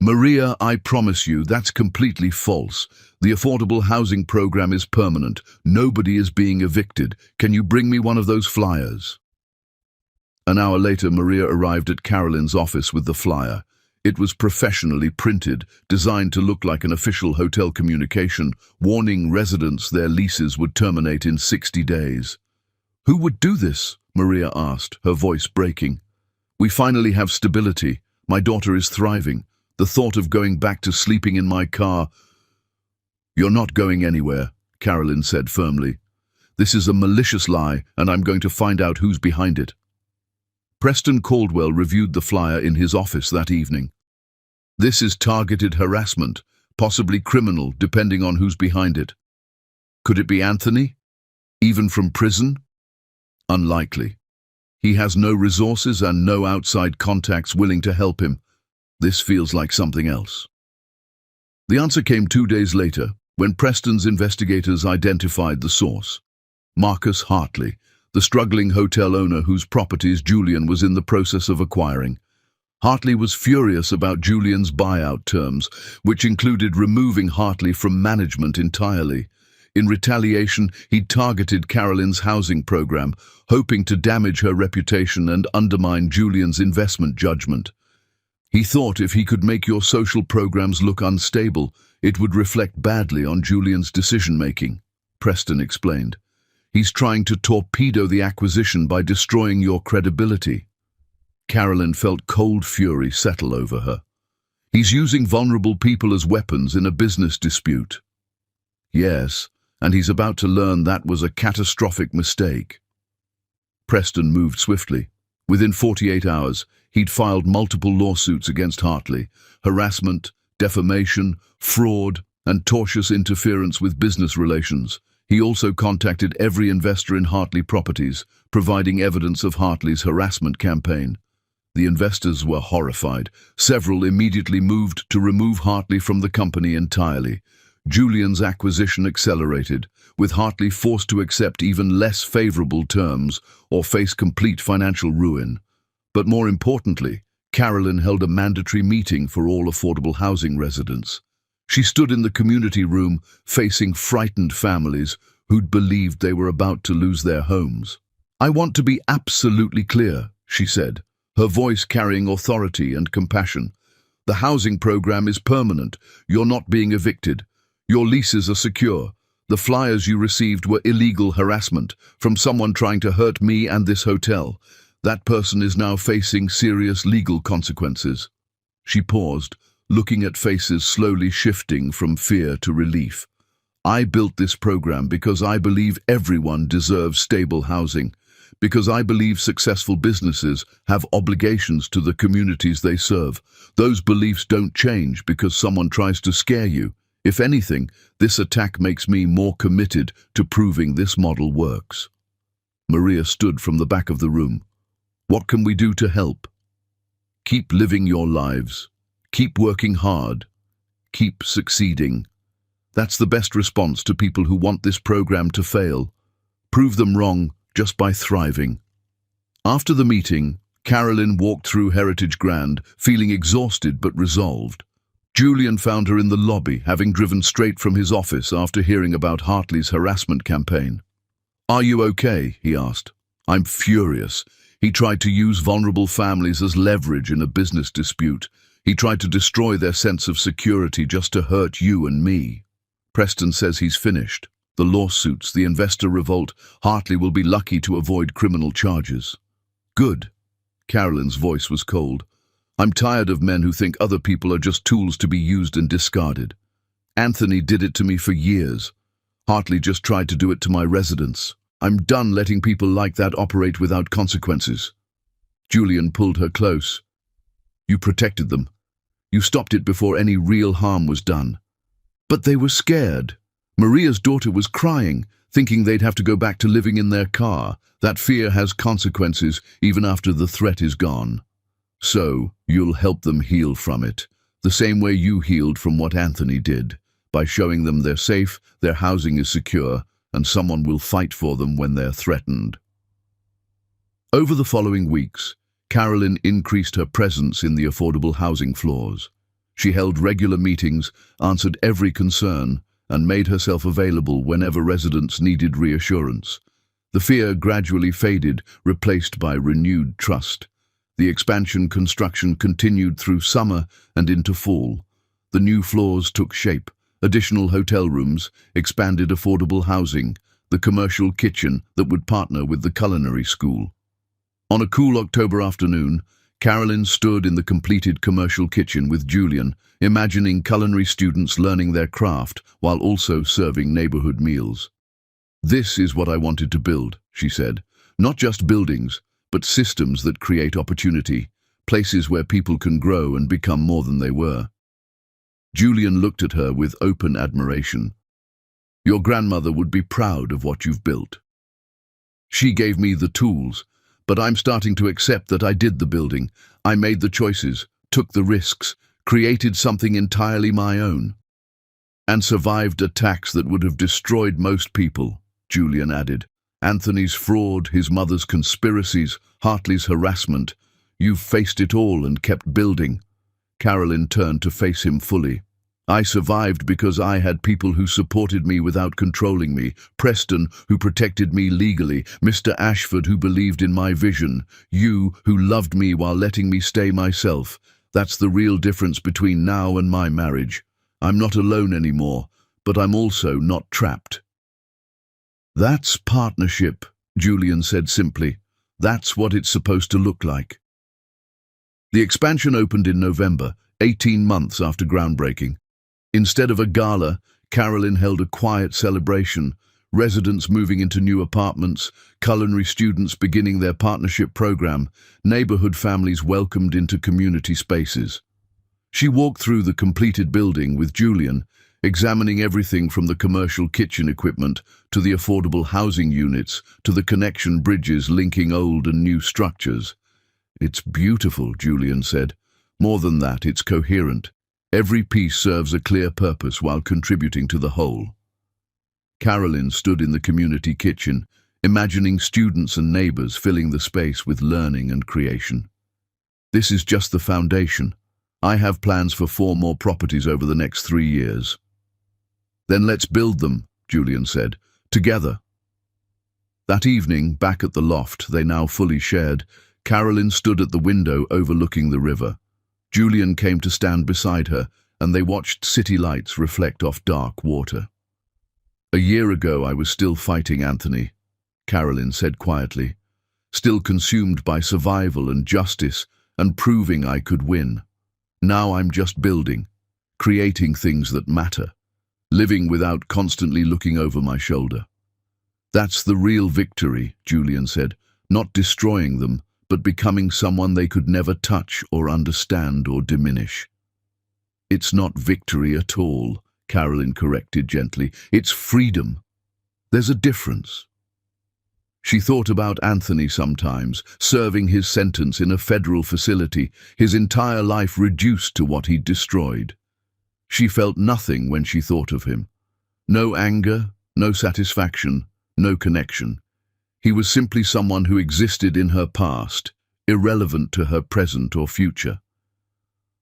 Speaker 1: Maria, I promise you, that's completely false. The affordable housing program is permanent. Nobody is being evicted. Can you bring me one of those flyers? An hour later, Maria arrived at Carolyn's office with the flyer. It was professionally printed, designed to look like an official hotel communication, warning residents their leases would terminate in 60 days. Who would do this? Maria asked, her voice breaking. We finally have stability. My daughter is thriving. The thought of going back to sleeping in my car... You're not going anywhere, Carolyn said firmly. This is a malicious lie, and I'm going to find out who's behind it. Preston Caldwell reviewed the flyer in his office that evening. This is targeted harassment, possibly criminal, depending on who's behind it. Could it be Anthony? Even from prison? Unlikely. He has no resources and no outside contacts willing to help him. This feels like something else. The answer came 2 days later, when Preston's investigators identified the source. Marcus Hartley, the struggling hotel owner whose properties Julian was in the process of acquiring. Hartley was furious about Julian's buyout terms, which included removing Hartley from management entirely. In retaliation, he targeted Carolyn's housing program, hoping to damage her reputation and undermine Julian's investment judgment. He thought if he could make your social programs look unstable, it would reflect badly on Julian's decision-making, Preston explained. He's trying to torpedo the acquisition by destroying your credibility. Carolyn felt cold fury settle over her. He's using vulnerable people as weapons in a business dispute. Yes, and he's about to learn that was a catastrophic mistake. Preston moved swiftly. Within 48 hours, he'd filed multiple lawsuits against Hartley: harassment, defamation, fraud, and tortious interference with business relations. He also contacted every investor in Hartley Properties, providing evidence of Hartley's harassment campaign. The investors were horrified. Several immediately moved to remove Hartley from the company entirely. Julian's acquisition accelerated, with Hartley forced to accept even less favorable terms or face complete financial ruin. But more importantly, Carolyn held a mandatory meeting for all affordable housing residents. She stood in the community room facing frightened families who'd believed they were about to lose their homes. "I want to be absolutely clear," she said, her voice carrying authority and compassion. "The housing program is permanent. You're not being evicted. Your leases are secure. The flyers you received were illegal harassment from someone trying to hurt me and this hotel. That person is now facing serious legal consequences." She paused, looking at faces slowly shifting from fear to relief. "I built this program because I believe everyone deserves stable housing, because I believe successful businesses have obligations to the communities they serve. Those beliefs don't change because someone tries to scare you. If anything, this attack makes me more committed to proving this model works." Maria stood from the back of the room. "What can we do to help?" "Keep living your lives. Keep working hard. Keep succeeding. That's the best response to people who want this program to fail. Prove them wrong just by thriving." After the meeting, Carolyn walked through Heritage Grand, feeling exhausted but resolved. Julian found her in the lobby, having driven straight from his office after hearing about Hartley's harassment campaign. "Are you okay?" he asked. "I'm furious. He tried to use vulnerable families as leverage in a business dispute. He tried to destroy their sense of security just to hurt you and me." Preston says he's finished. The lawsuits, the investor revolt, Hartley will be lucky to avoid criminal charges. "Good." Carolyn's voice was cold. "I'm tired of men who think other people are just tools to be used and discarded. Anthony did it to me for years. Hartley just tried to do it to my residents. I'm done letting people like that operate without consequences." Julian pulled her close. "You protected them. You stopped it before any real harm was done." "But they were scared. Maria's daughter was crying, thinking they'd have to go back to living in their car. That fear has consequences even after the threat is gone. So, you'll help them heal from it, the same way you healed from what Anthony did, by showing them they're safe, their housing is secure, and someone will fight for them when they're threatened." Over the following weeks, Carolyn increased her presence in the affordable housing floors. She held regular meetings, answered every concern, and made herself available whenever residents needed reassurance. The fear gradually faded, replaced by renewed trust. The expansion construction continued through summer and into fall. The new floors took shape: additional hotel rooms, expanded affordable housing, the commercial kitchen that would partner with the culinary school. On a cool October afternoon, Carolyn stood in the completed commercial kitchen with Julian, imagining culinary students learning their craft while also serving neighborhood meals. "This is what I wanted to build," she said. "Not just buildings, but systems that create opportunity, places where people can grow and become more than they were." Julian looked at her with open admiration. "Your grandmother would be proud of what you've built." "She gave me the tools, but I'm starting to accept that I did the building. I made the choices, took the risks, created something entirely my own, and survived attacks that would have destroyed most people," Julian added. "Anthony's fraud, his mother's conspiracies, Hartley's harassment. You've faced it all and kept building." Carolyn turned to face him fully. "I survived because I had people who supported me without controlling me. Preston, who protected me legally. Mr. Ashford, who believed in my vision. You, who loved me while letting me stay myself. That's the real difference between now and my marriage. I'm not alone anymore, but I'm also not trapped." "That's partnership," Julian said simply. "That's what it's supposed to look like." The expansion opened in November, 18 months after groundbreaking. Instead of a gala, Carolyn held a quiet celebration, residents moving into new apartments, culinary students beginning their partnership program, neighborhood families welcomed into community spaces. She walked through the completed building with Julian, examining everything from the commercial kitchen equipment to the affordable housing units to the connection bridges linking old and new structures. "It's beautiful," Julian said. "More than that, it's coherent. Every piece serves a clear purpose while contributing to the whole." Carolyn stood in the community kitchen, imagining students and neighbors filling the space with learning and creation. "This is just the foundation. I have plans for 4 more properties over the next 3 years." "Then let's build them," Julian said, "together." That evening, back at the loft they now fully shared, Carolyn stood at the window overlooking the river. Julian came to stand beside her, and they watched city lights reflect off dark water. "A year ago I was still fighting Anthony," Carolyn said quietly, "still consumed by survival and justice and proving I could win. Now I'm just building, creating things that matter, living without constantly looking over my shoulder." "That's the real victory," Julian said, "not destroying them, but becoming someone they could never touch or understand or diminish." "It's not victory at all," Carolyn corrected gently. "It's freedom. There's a difference." She thought about Anthony sometimes, serving his sentence in a federal facility, his entire life reduced to what he'd destroyed. She felt nothing when she thought of him. No anger, no satisfaction, no connection. He was simply someone who existed in her past, irrelevant to her present or future.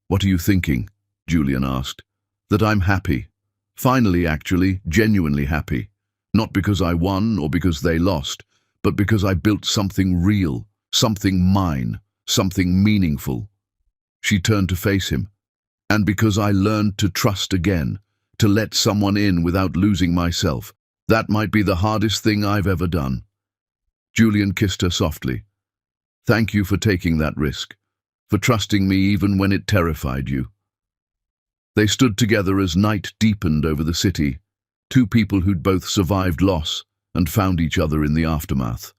Speaker 1: "What are you thinking?" Julian asked. "That I'm happy. Finally, actually, genuinely happy. Not because I won or because they lost, but because I built something real, something mine, something meaningful." She turned to face him. "And because I learned to trust again, to let someone in without losing myself. That might be the hardest thing I've ever done." Julian kissed her softly. "Thank you for taking that risk, for trusting me even when it terrified you." They stood together as night deepened over the city, 2 people who'd both survived loss and found each other in the aftermath.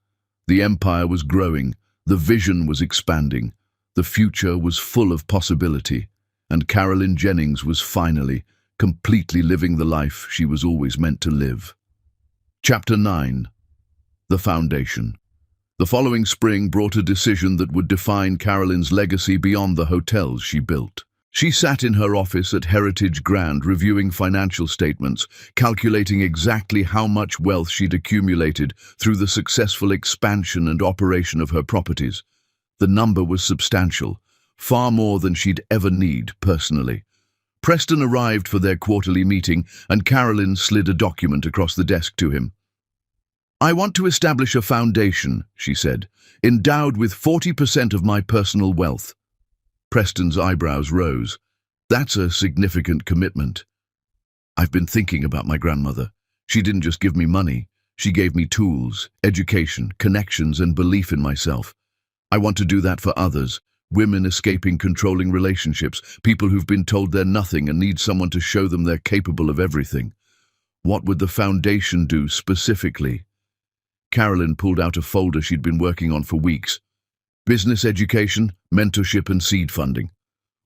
Speaker 1: The empire was growing, the vision was expanding, the future was full of possibility, and Carolyn Jennings was finally, completely living the life she was always meant to live. Chapter 9. The Foundation. The following spring brought a decision that would define Carolyn's legacy beyond the hotels she built. She sat in her office at Heritage Grand reviewing financial statements, calculating exactly how much wealth she'd accumulated through the successful expansion and operation of her properties. The number was substantial, far more than she'd ever need personally. Preston arrived for their quarterly meeting, and Carolyn slid a document across the desk to him. "I want to establish a foundation," she said, "endowed with 40% of my personal wealth." Preston's eyebrows rose. "That's a significant commitment." "I've been thinking about my grandmother. She didn't just give me money. She gave me tools, education, connections, and belief in myself. I want to do that for others. Women escaping controlling relationships, people who've been told they're nothing and need someone to show them they're capable of everything." "What would the foundation do specifically?" Carolyn pulled out a folder she'd been working on for weeks. "Business education, mentorship, and seed funding.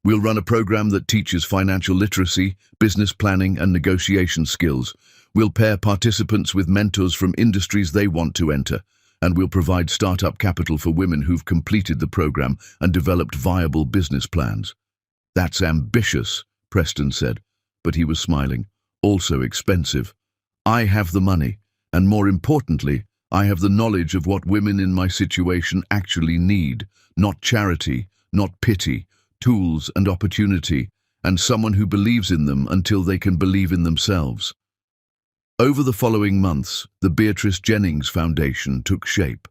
Speaker 1: We'll run a program that teaches financial literacy, business planning, and negotiation skills. We'll pair participants with mentors from industries they want to enter, and we'll provide startup capital for women who've completed the program and developed viable business plans." "That's ambitious," Preston said, but he was smiling. "Also expensive. I have the money, and more importantly, I have the knowledge of what women in my situation actually need. Not charity, not pity, tools and opportunity, and someone who believes in them until they can believe in themselves." Over the following months, the Beatrice Jennings Foundation took shape.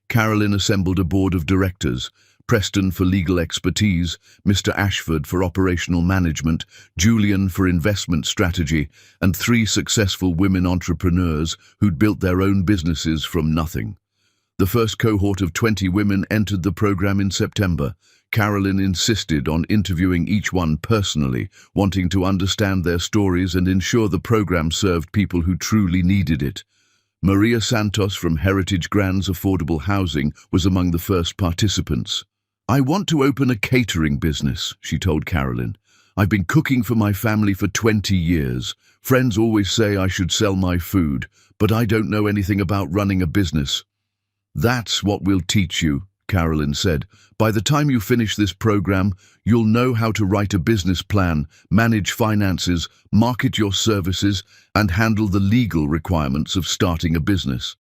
Speaker 1: Carolyn assembled a board of directors: Preston for legal expertise, Mr. Ashford for operational management, Julian for investment strategy, and 3 successful women entrepreneurs who'd built their own businesses from nothing. The first cohort of 20 women entered the program in September. Carolyn insisted on interviewing each one personally, wanting to understand their stories and ensure the program served people who truly needed it. Maria Santos from Heritage Grants Affordable Housing was among the first participants. "I want to open a catering business," she told Carolyn. "I've been cooking for my family for 20 years. Friends always say I should sell my food, but I don't know anything about running a business." "That's what we'll teach you," Carolyn said. "By the time you finish this program, you'll know how to write a business plan, manage finances, market your services, and handle the legal requirements of starting a business."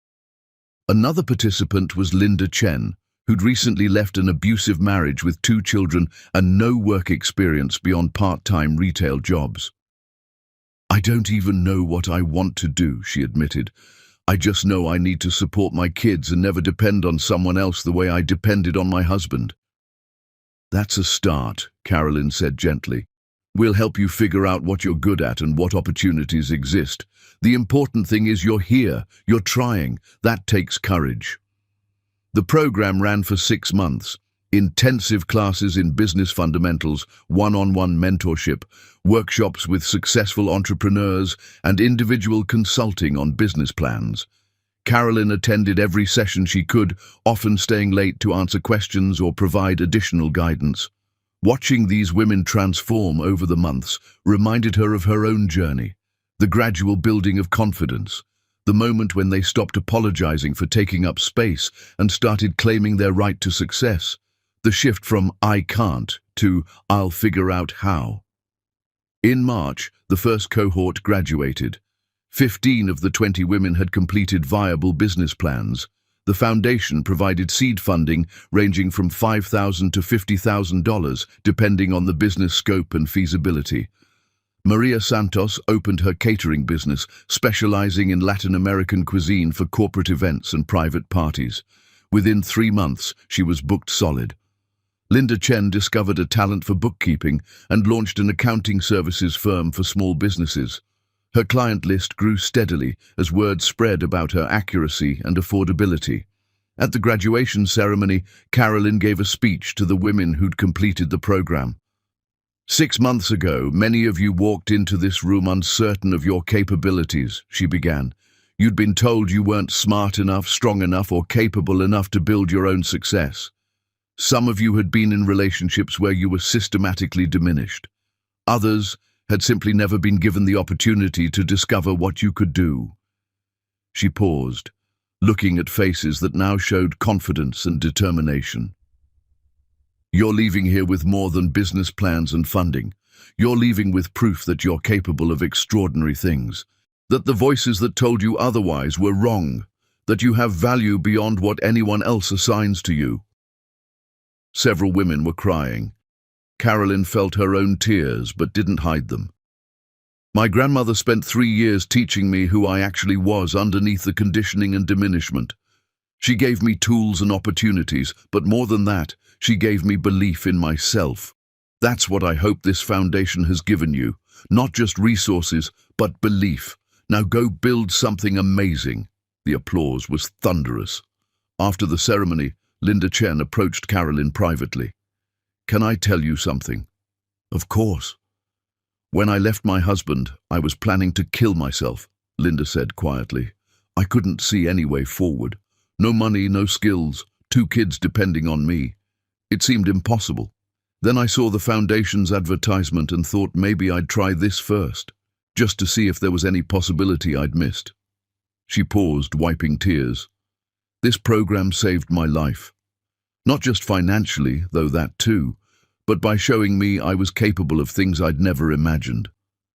Speaker 1: Another participant was Linda Chen, who'd recently left an abusive marriage with 2 children and no work experience beyond part-time retail jobs. "I don't even know what I want to do," she admitted. "I just know I need to support my kids and never depend on someone else the way I depended on my husband." "That's a start," Carolyn said gently. "We'll help you figure out what you're good at and what opportunities exist. The important thing is you're here, you're trying. That takes courage." The program ran for 6 months. Intensive classes in business fundamentals, one-on-one mentorship, workshops with successful entrepreneurs, and individual consulting on business plans. Carolyn attended every session she could, often staying late to answer questions or provide additional guidance. Watching these women transform over the months reminded her of her own journey, the gradual building of confidence, the moment when they stopped apologizing for taking up space and started claiming their right to success, the shift from "I can't" to "I'll figure out how." In March, the first cohort graduated. 15 of the 20 women had completed viable business plans. The foundation provided seed funding ranging from $5,000 to $50,000, depending on the business scope and feasibility. Maria Santos opened her catering business, specializing in Latin American cuisine for corporate events and private parties. Within 3 months, she was booked solid. Linda Chen discovered a talent for bookkeeping and launched an accounting services firm for small businesses. Her client list grew steadily as word spread about her accuracy and affordability. At the graduation ceremony, Carolyn gave a speech to the women who'd completed the program. "6 months ago, many of you walked into this room uncertain of your capabilities," she began. "You'd been told you weren't smart enough, strong enough, or capable enough to build your own success. Some of you had been in relationships where you were systematically diminished. Others had simply never been given the opportunity to discover what you could do." She paused, looking at faces that now showed confidence and determination. "You're leaving here with more than business plans and funding. You're leaving with proof that you're capable of extraordinary things, that the voices that told you otherwise were wrong, that you have value beyond what anyone else assigns to you." Several women were crying. Carolyn felt her own tears but didn't hide them. "My grandmother spent 3 years teaching me who I actually was underneath the conditioning and diminishment. She gave me tools and opportunities, but more than that, she gave me belief in myself. That's what I hope this foundation has given you. Not just resources, but belief. Now go build something amazing." The applause was thunderous. After the ceremony, Linda Chen approached Carolyn privately. "Can I tell you something?" "Of course." "When I left my husband, I was planning to kill myself," Linda said quietly. "I couldn't see any way forward. No money, no skills, 2 kids depending on me. It seemed impossible. Then I saw the foundation's advertisement and thought maybe I'd try this first, just to see if there was any possibility I'd missed." She paused, wiping tears. This program saved my life. Not just financially, though that too, but by showing me I was capable of things I'd never imagined.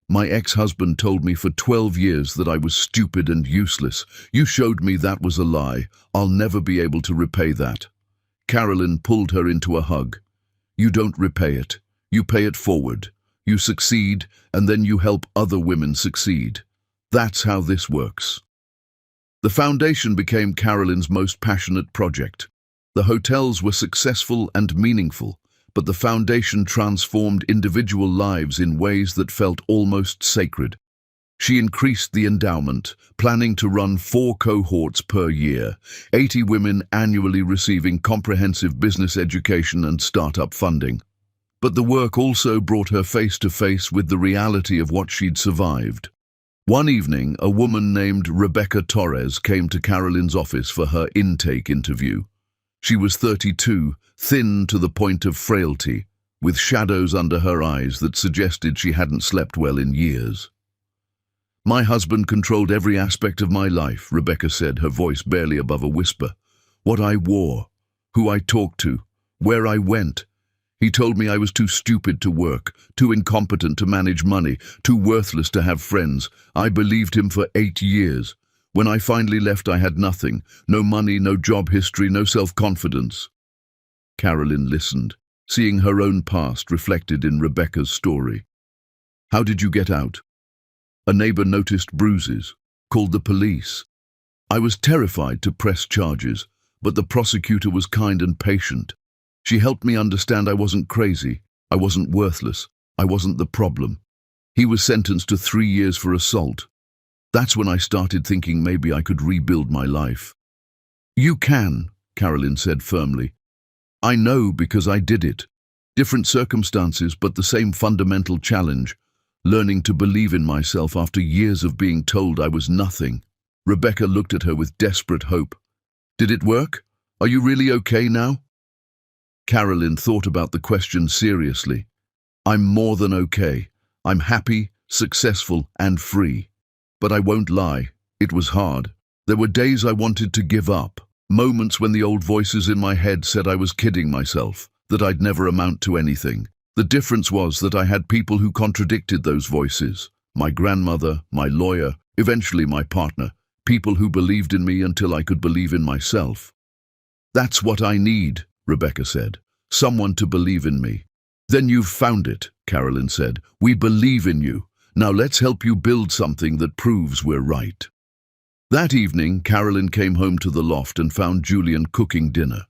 Speaker 1: My ex-husband told me for 12 years that I was stupid and useless. You showed me that was a lie. I'll never be able to repay that. Carolyn pulled her into a hug. You don't repay it. You pay it forward. You succeed, and then you help other women succeed. That's how this works. The foundation became Carolyn's most passionate project. The hotels were successful and meaningful, but the foundation transformed individual lives in ways that felt almost sacred. She increased the endowment, planning to run 4 cohorts per year, 80 women annually receiving comprehensive business education and startup funding. But the work also brought her face to face with the reality of what she'd survived. One evening, a woman named Rebecca Torres came to Carolyn's office for her intake interview. She was 32, thin to the point of frailty, with shadows under her eyes that suggested she hadn't slept well in years. My husband controlled every aspect of my life, Rebecca said, her voice barely above a whisper. What I wore, who I talked to, where I went. He told me I was too stupid to work, too incompetent to manage money, too worthless to have friends. I believed him for 8 years. When I finally left, I had nothing. No money, no job history, no self-confidence. Carolyn listened, seeing her own past reflected in Rebecca's story. How did you get out? A neighbor noticed bruises, called the police. I was terrified to press charges, but the prosecutor was kind and patient. She helped me understand I wasn't crazy, I wasn't worthless, I wasn't the problem. He was sentenced to 3 years for assault. That's when I started thinking maybe I could rebuild my life. You can, Carolyn said firmly. I know because I did it. Different circumstances, but the same fundamental challenge. Learning to believe in myself after years of being told I was nothing. Rebecca looked at her with desperate hope. Did it work? Are you really okay now? Carolyn thought about the question seriously. I'm more than okay. I'm happy, successful, and free. But I won't lie, it was hard. There were days I wanted to give up, moments when the old voices in my head said I was kidding myself, that I'd never amount to anything. The difference was that I had people who contradicted those voices. My grandmother, my lawyer, eventually my partner, people who believed in me until I could believe in myself. That's what I need, Rebecca said. Someone to believe in me. Then you've found it, Carolyn said. We believe in you. Now let's help you build something that proves we're right. That evening, Carolyn came home to the loft and found Julian cooking dinner.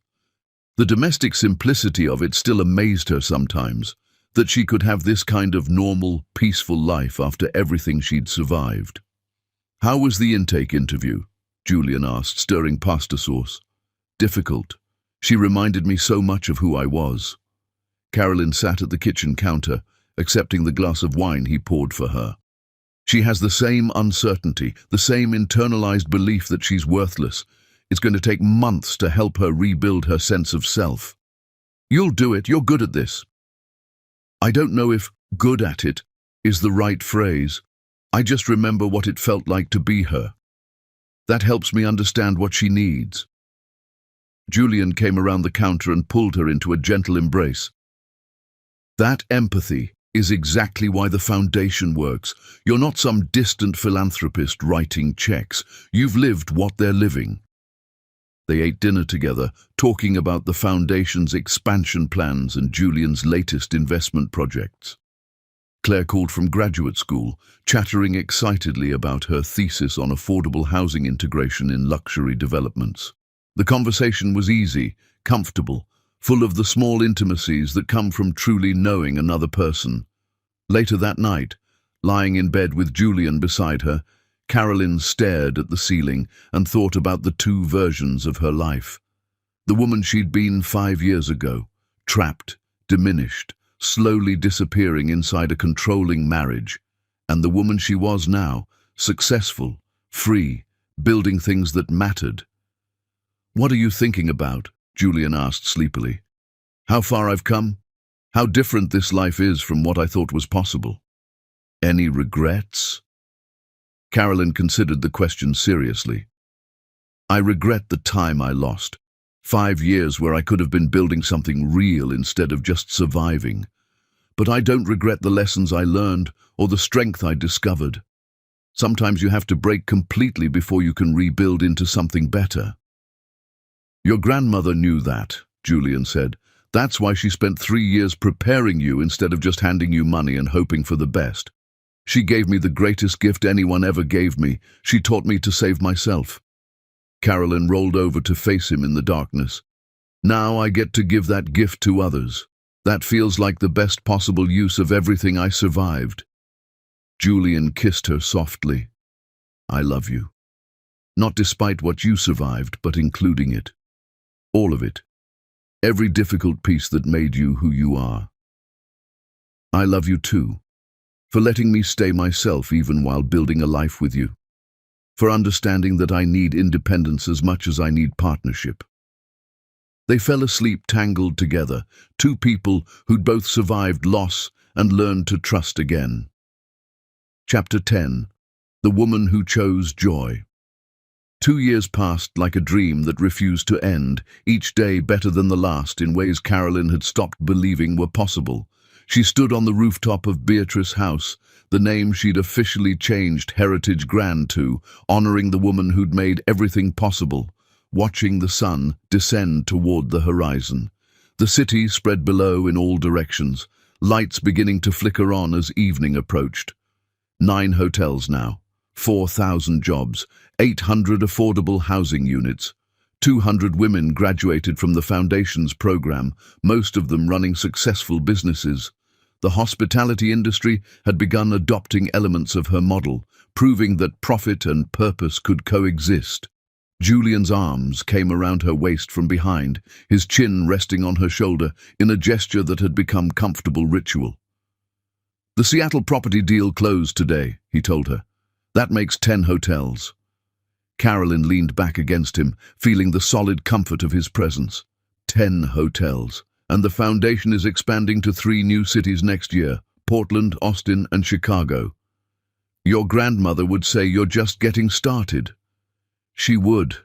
Speaker 1: The domestic simplicity of it still amazed her sometimes, that she could have this kind of normal, peaceful life after everything she'd survived. How was the intake interview? Julian asked, stirring pasta sauce. Difficult. She reminded me so much of who I was. Carolyn sat at the kitchen counter, accepting the glass of wine he poured for her. She has the same uncertainty, the same internalized belief that she's worthless. It's going to take months to help her rebuild her sense of self. You'll do it, you're good at this. I don't know if good at it is the right phrase. I just remember what it felt like to be her. That helps me understand what she needs. Julian came around the counter and pulled her into a gentle embrace. That empathy is exactly why the foundation works. You're not some distant philanthropist writing checks. You've lived what they're living. They ate dinner together, talking about the foundation's expansion plans and Julian's latest investment projects. Claire called from graduate school, chattering excitedly about her thesis on affordable housing integration in luxury developments. The conversation was easy, comfortable, full of the small intimacies that come from truly knowing another person. Later that night, lying in bed with Julian beside her, Carolyn stared at the ceiling and thought about the 2 versions of her life. The woman she'd been 5 years ago, trapped, diminished, slowly disappearing inside a controlling marriage, and the woman she was now, successful, free, building things that mattered. What are you thinking about? Julian asked sleepily. How far I've come? How different this life is from what I thought was possible. Any regrets? Carolyn considered the question seriously. I regret the time I lost. 5 years where I could have been building something real instead of just surviving. But I don't regret the lessons I learned or the strength I discovered. Sometimes you have to break completely before you can rebuild into something better. Your grandmother knew that, Julian said. That's why she spent 3 years preparing you instead of just handing you money and hoping for the best. She gave me the greatest gift anyone ever gave me. She taught me to save myself. Carolyn rolled over to face him in the darkness. Now I get to give that gift to others. That feels like the best possible use of everything I survived. Julian kissed her softly. I love you. Not despite what you survived, but including it. All of it. Every difficult piece that made you who you are. I love you too, for letting me stay myself even while building a life with you. For understanding that I need independence as much as I need partnership. They fell asleep tangled together, two people who'd both survived loss and learned to trust again. Chapter 10. The Woman Who Chose Joy. 2 years passed like a dream that refused to end, each day better than the last in ways Carolyn had stopped believing were possible. She stood on the rooftop of Beatrice House, the name she'd officially changed Heritage Grand to, honoring the woman who'd made everything possible, watching the sun descend toward the horizon. The city spread below in all directions, lights beginning to flicker on as evening approached. 9 hotels now, 4,000 jobs, 800 affordable housing units. 200 women graduated from the Foundation's program, most of them running successful businesses. The hospitality industry had begun adopting elements of her model, proving that profit and purpose could coexist. Julian's arms came around her waist from behind, his chin resting on her shoulder in a gesture that had become comfortable ritual. The Seattle property deal closed today, he told her. That makes 10 hotels. Carolyn leaned back against him, feeling the solid comfort of his presence. 10 hotels. And the Foundation is expanding to 3 new cities next year, Portland, Austin, and Chicago. Your grandmother would say you're just getting started. She would.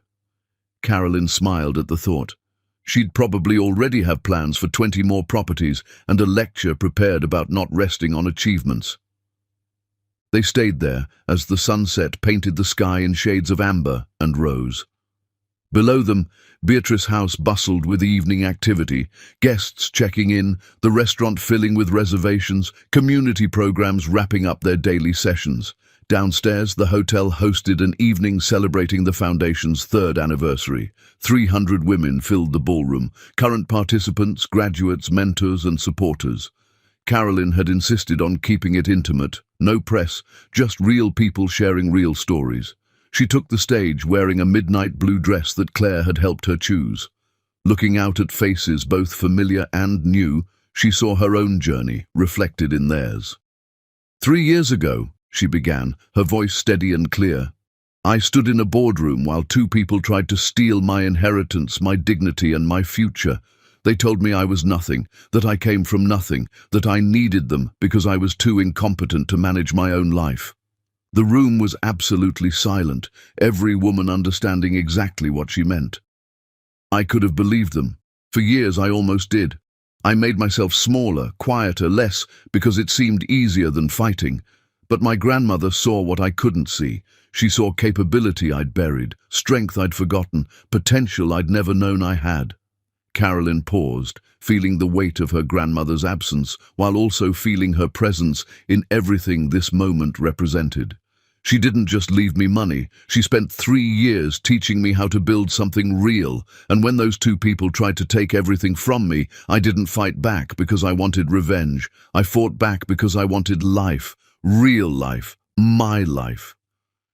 Speaker 1: Carolyn smiled at the thought. She'd probably already have plans for 20 more properties and a lecture prepared about not resting on achievements. They stayed there as the sunset painted the sky in shades of amber and rose. Below them, Beatrice House bustled with evening activity, guests checking in, the restaurant filling with reservations, community programs wrapping up their daily sessions. Downstairs, the hotel hosted an evening celebrating the Foundation's 3rd anniversary. 300 women filled the ballroom, current participants, graduates, mentors, and supporters. Carolyn had insisted on keeping it intimate, no press, just real people sharing real stories. She took the stage wearing a midnight blue dress that Claire had helped her choose. Looking out at faces both familiar and new, she saw her own journey reflected in theirs. 3 years ago, she began, her voice steady and clear. I stood in a boardroom while 2 people tried to steal my inheritance, my dignity, and my future. They told me I was nothing, that I came from nothing, that I needed them because I was too incompetent to manage my own life. The room was absolutely silent, every woman understanding exactly what she meant. I could have believed them. For years I almost did. I made myself smaller, quieter, less, because it seemed easier than fighting. But my grandmother saw what I couldn't see. She saw capability I'd buried, strength I'd forgotten, potential I'd never known I had. Carolyn paused, feeling the weight of her grandmother's absence, while also feeling her presence in everything this moment represented. She didn't just leave me money, she spent 3 years teaching me how to build something real, and when those 2 people tried to take everything from me, I didn't fight back because I wanted revenge. I fought back because I wanted life, real life, my life.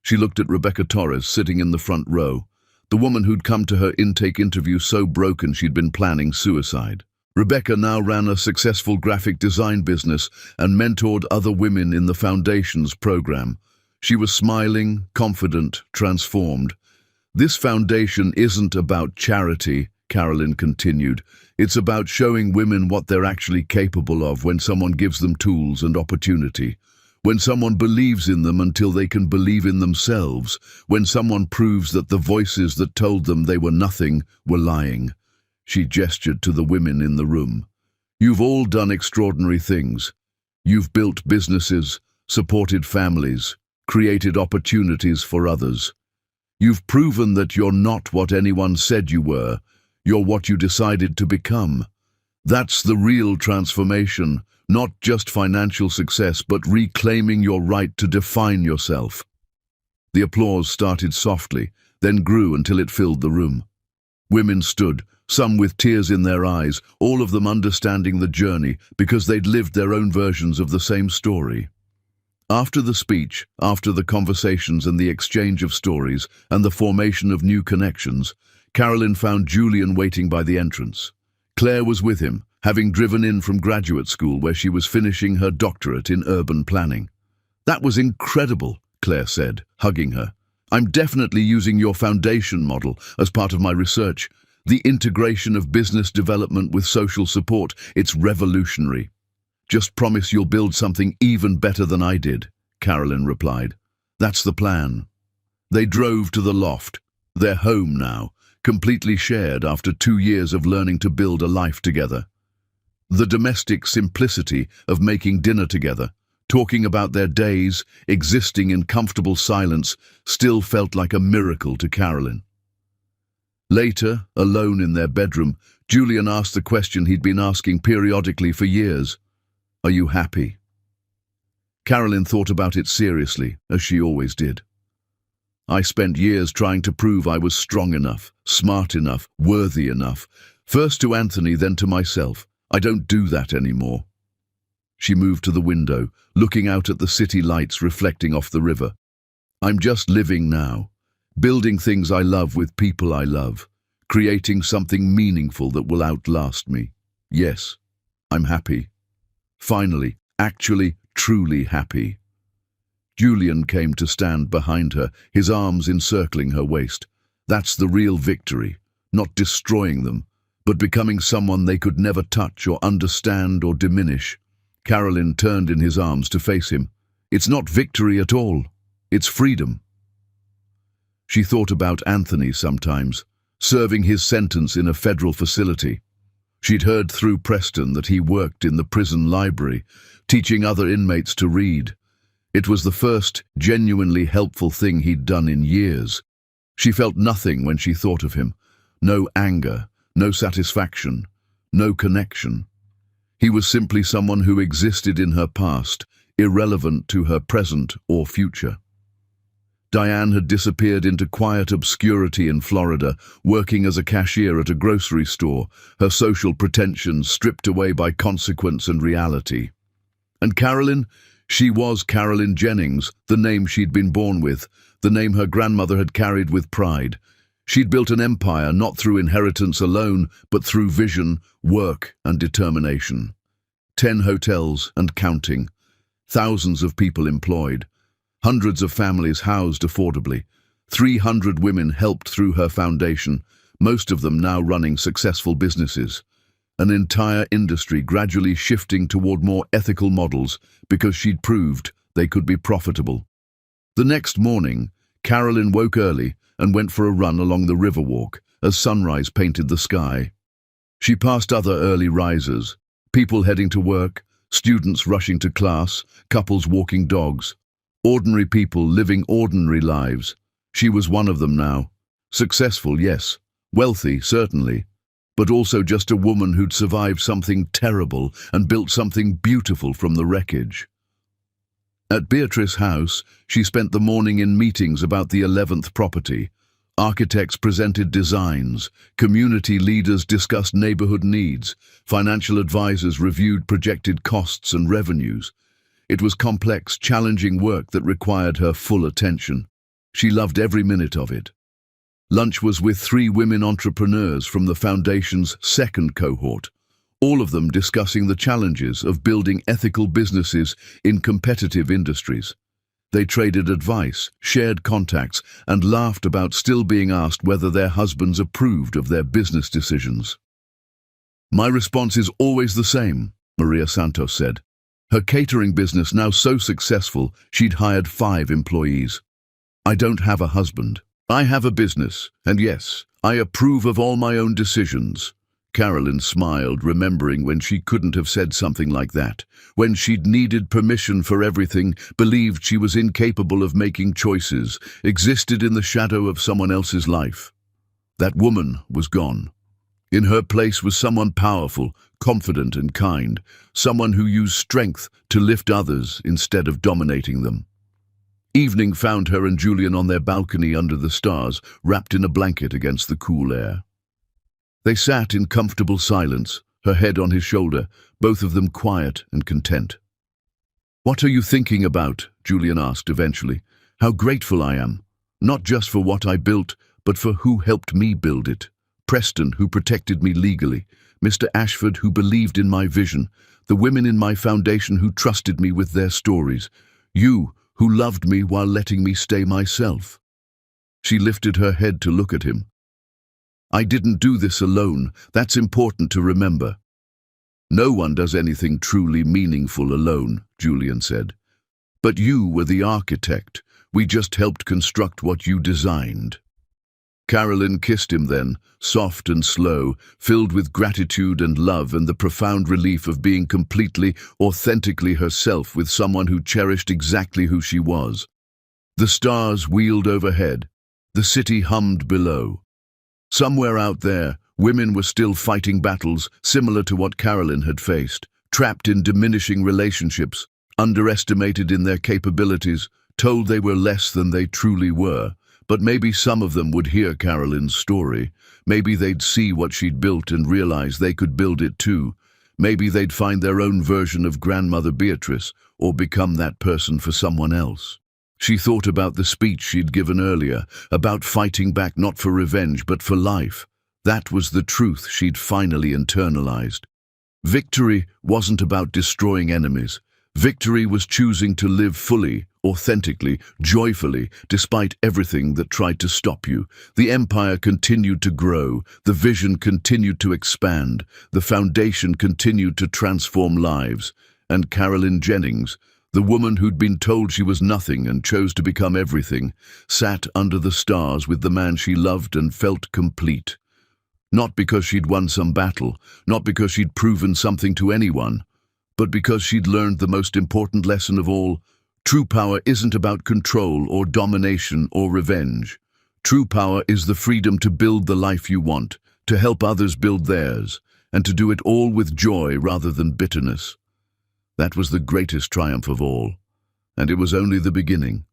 Speaker 1: She looked at Rebecca Torres sitting in the front row, the woman who'd come to her intake interview so broken she'd been planning suicide. Rebecca now ran a successful graphic design business and mentored other women in the Foundation's program. She was smiling, confident, transformed. This foundation isn't about charity, Carolyn continued. It's about showing women what they're actually capable of when someone gives them tools and opportunity. When someone believes in them until they can believe in themselves, when someone proves that the voices that told them they were nothing were lying. She gestured to the women in the room. You've all done extraordinary things. You've built businesses, supported families, created opportunities for others. You've proven that you're not what anyone said you were. You're what you decided to become. That's the real transformation, not just financial success, but reclaiming your right to define yourself. The applause started softly, then grew until it filled the room. Women stood, some with tears in their eyes, all of them understanding the journey because they'd lived their own versions of the same story. After the speech, after the conversations and the exchange of stories and the formation of new connections, Carolyn found Julian waiting by the entrance. Claire was with him, having driven in from graduate school where she was finishing her doctorate in urban planning. That was incredible, Claire said, hugging her. I'm definitely using your foundation model as part of my research. The integration of business development with social support, it's revolutionary. Just promise you'll build something even better than I did, Carolyn replied. That's the plan. They drove to the loft, their home now, completely shared after 2 years of learning to build a life together. The domestic simplicity of making dinner together, talking about their days, existing in comfortable silence, still felt like a miracle to Carolyn. Later, alone in their bedroom, Julian asked the question he'd been asking periodically for years. Are you happy? Carolyn thought about it seriously, as she always did. I spent years trying to prove I was strong enough, smart enough, worthy enough. First to Anthony, then to myself. I don't do that anymore. She moved to the window, looking out at the city lights reflecting off the river. I'm just living now, building things I love with people I love, creating something meaningful that will outlast me. Yes, I'm happy. Finally, actually, truly happy. Julian came to stand behind her, his arms encircling her waist. That's the real victory, not destroying them, but becoming someone they could never touch or understand or diminish. Carolyn turned in his arms to face him. It's not victory at all. It's freedom. She thought about Anthony sometimes, serving his sentence in a federal facility. She'd heard through Preston that he worked in the prison library, teaching other inmates to read. It was the first genuinely helpful thing he'd done in years. She felt nothing when she thought of him. No anger, no satisfaction, no connection. He was simply someone who existed in her past, irrelevant to her present or future. Diane had disappeared into quiet obscurity in Florida, working as a cashier at a grocery store, her social pretensions stripped away by consequence and reality. And Carolyn? She was Carolyn Jennings, the name she'd been born with, the name her grandmother had carried with pride. She'd built an empire not through inheritance alone, but through vision, work, and determination. 10 hotels and counting, thousands of people employed, hundreds of families housed affordably, 300 women helped through her foundation, most of them now running successful businesses. An entire industry gradually shifting toward more ethical models because she'd proved they could be profitable. The next morning, Carolyn woke early and went for a run along the Riverwalk as sunrise painted the sky. She passed other early risers, people heading to work, students rushing to class, couples walking dogs. Ordinary people living ordinary lives. She was one of them now. Successful, yes. Wealthy, certainly. But also just a woman who'd survived something terrible and built something beautiful from the wreckage. At Beatrice's house, she spent the morning in meetings about the 11th property. Architects presented designs, community leaders discussed neighborhood needs, financial advisors reviewed projected costs and revenues. It was complex, challenging work that required her full attention. She loved every minute of it. Lunch was with 3 women entrepreneurs from the Foundation's second cohort, all of them discussing the challenges of building ethical businesses in competitive industries. They traded advice, shared contacts, and laughed about still being asked whether their husbands approved of their business decisions. My response is always the same, Maria Santos said. Her catering business now so successful, she'd hired 5 employees. I don't have a husband. I have a business, and yes, I approve of all my own decisions. Carolyn smiled, remembering when she couldn't have said something like that, when she'd needed permission for everything, believed she was incapable of making choices, existed in the shadow of someone else's life. That woman was gone. In her place was someone powerful, confident and kind, someone who used strength to lift others instead of dominating them. Evening found her and Julian on their balcony under the stars, wrapped in a blanket against the cool air. They sat in comfortable silence, her head on his shoulder, both of them quiet and content. "What are you thinking about?" Julian asked eventually. "How grateful I am, not just for what I built, but for who helped me build it. Preston, who protected me legally, Mr. Ashford, who believed in my vision, the women in my foundation who trusted me with their stories, you, who loved me while letting me stay myself." She lifted her head to look at him. "I didn't do this alone. That's important to remember." "No one does anything truly meaningful alone," Julian said. "But you were the architect. We just helped construct what you designed." Carolyn kissed him then, soft and slow, filled with gratitude and love and the profound relief of being completely, authentically herself with someone who cherished exactly who she was. The stars wheeled overhead. The city hummed below. Somewhere out there, women were still fighting battles similar to what Carolyn had faced, trapped in diminishing relationships, underestimated in their capabilities, told they were less than they truly were. But maybe some of them would hear Carolyn's story. Maybe they'd see what she'd built and realize they could build it too. Maybe they'd find their own version of Grandmother Beatrice, or become that person for someone else. She thought about the speech she'd given earlier, about fighting back not for revenge but for life. That was the truth she'd finally internalized. Victory wasn't about destroying enemies. Victory was choosing to live fully, authentically, joyfully, despite everything that tried to stop you. The empire continued to grow, the vision continued to expand, the foundation continued to transform lives. And Carolyn Jennings, the woman who'd been told she was nothing and chose to become everything, sat under the stars with the man she loved and felt complete. Not because she'd won some battle, not because she'd proven something to anyone, but because she'd learned the most important lesson of all. True power isn't about control or domination or revenge. True power is the freedom to build the life you want, to help others build theirs, and to do it all with joy rather than bitterness. That was the greatest triumph of all, and it was only the beginning.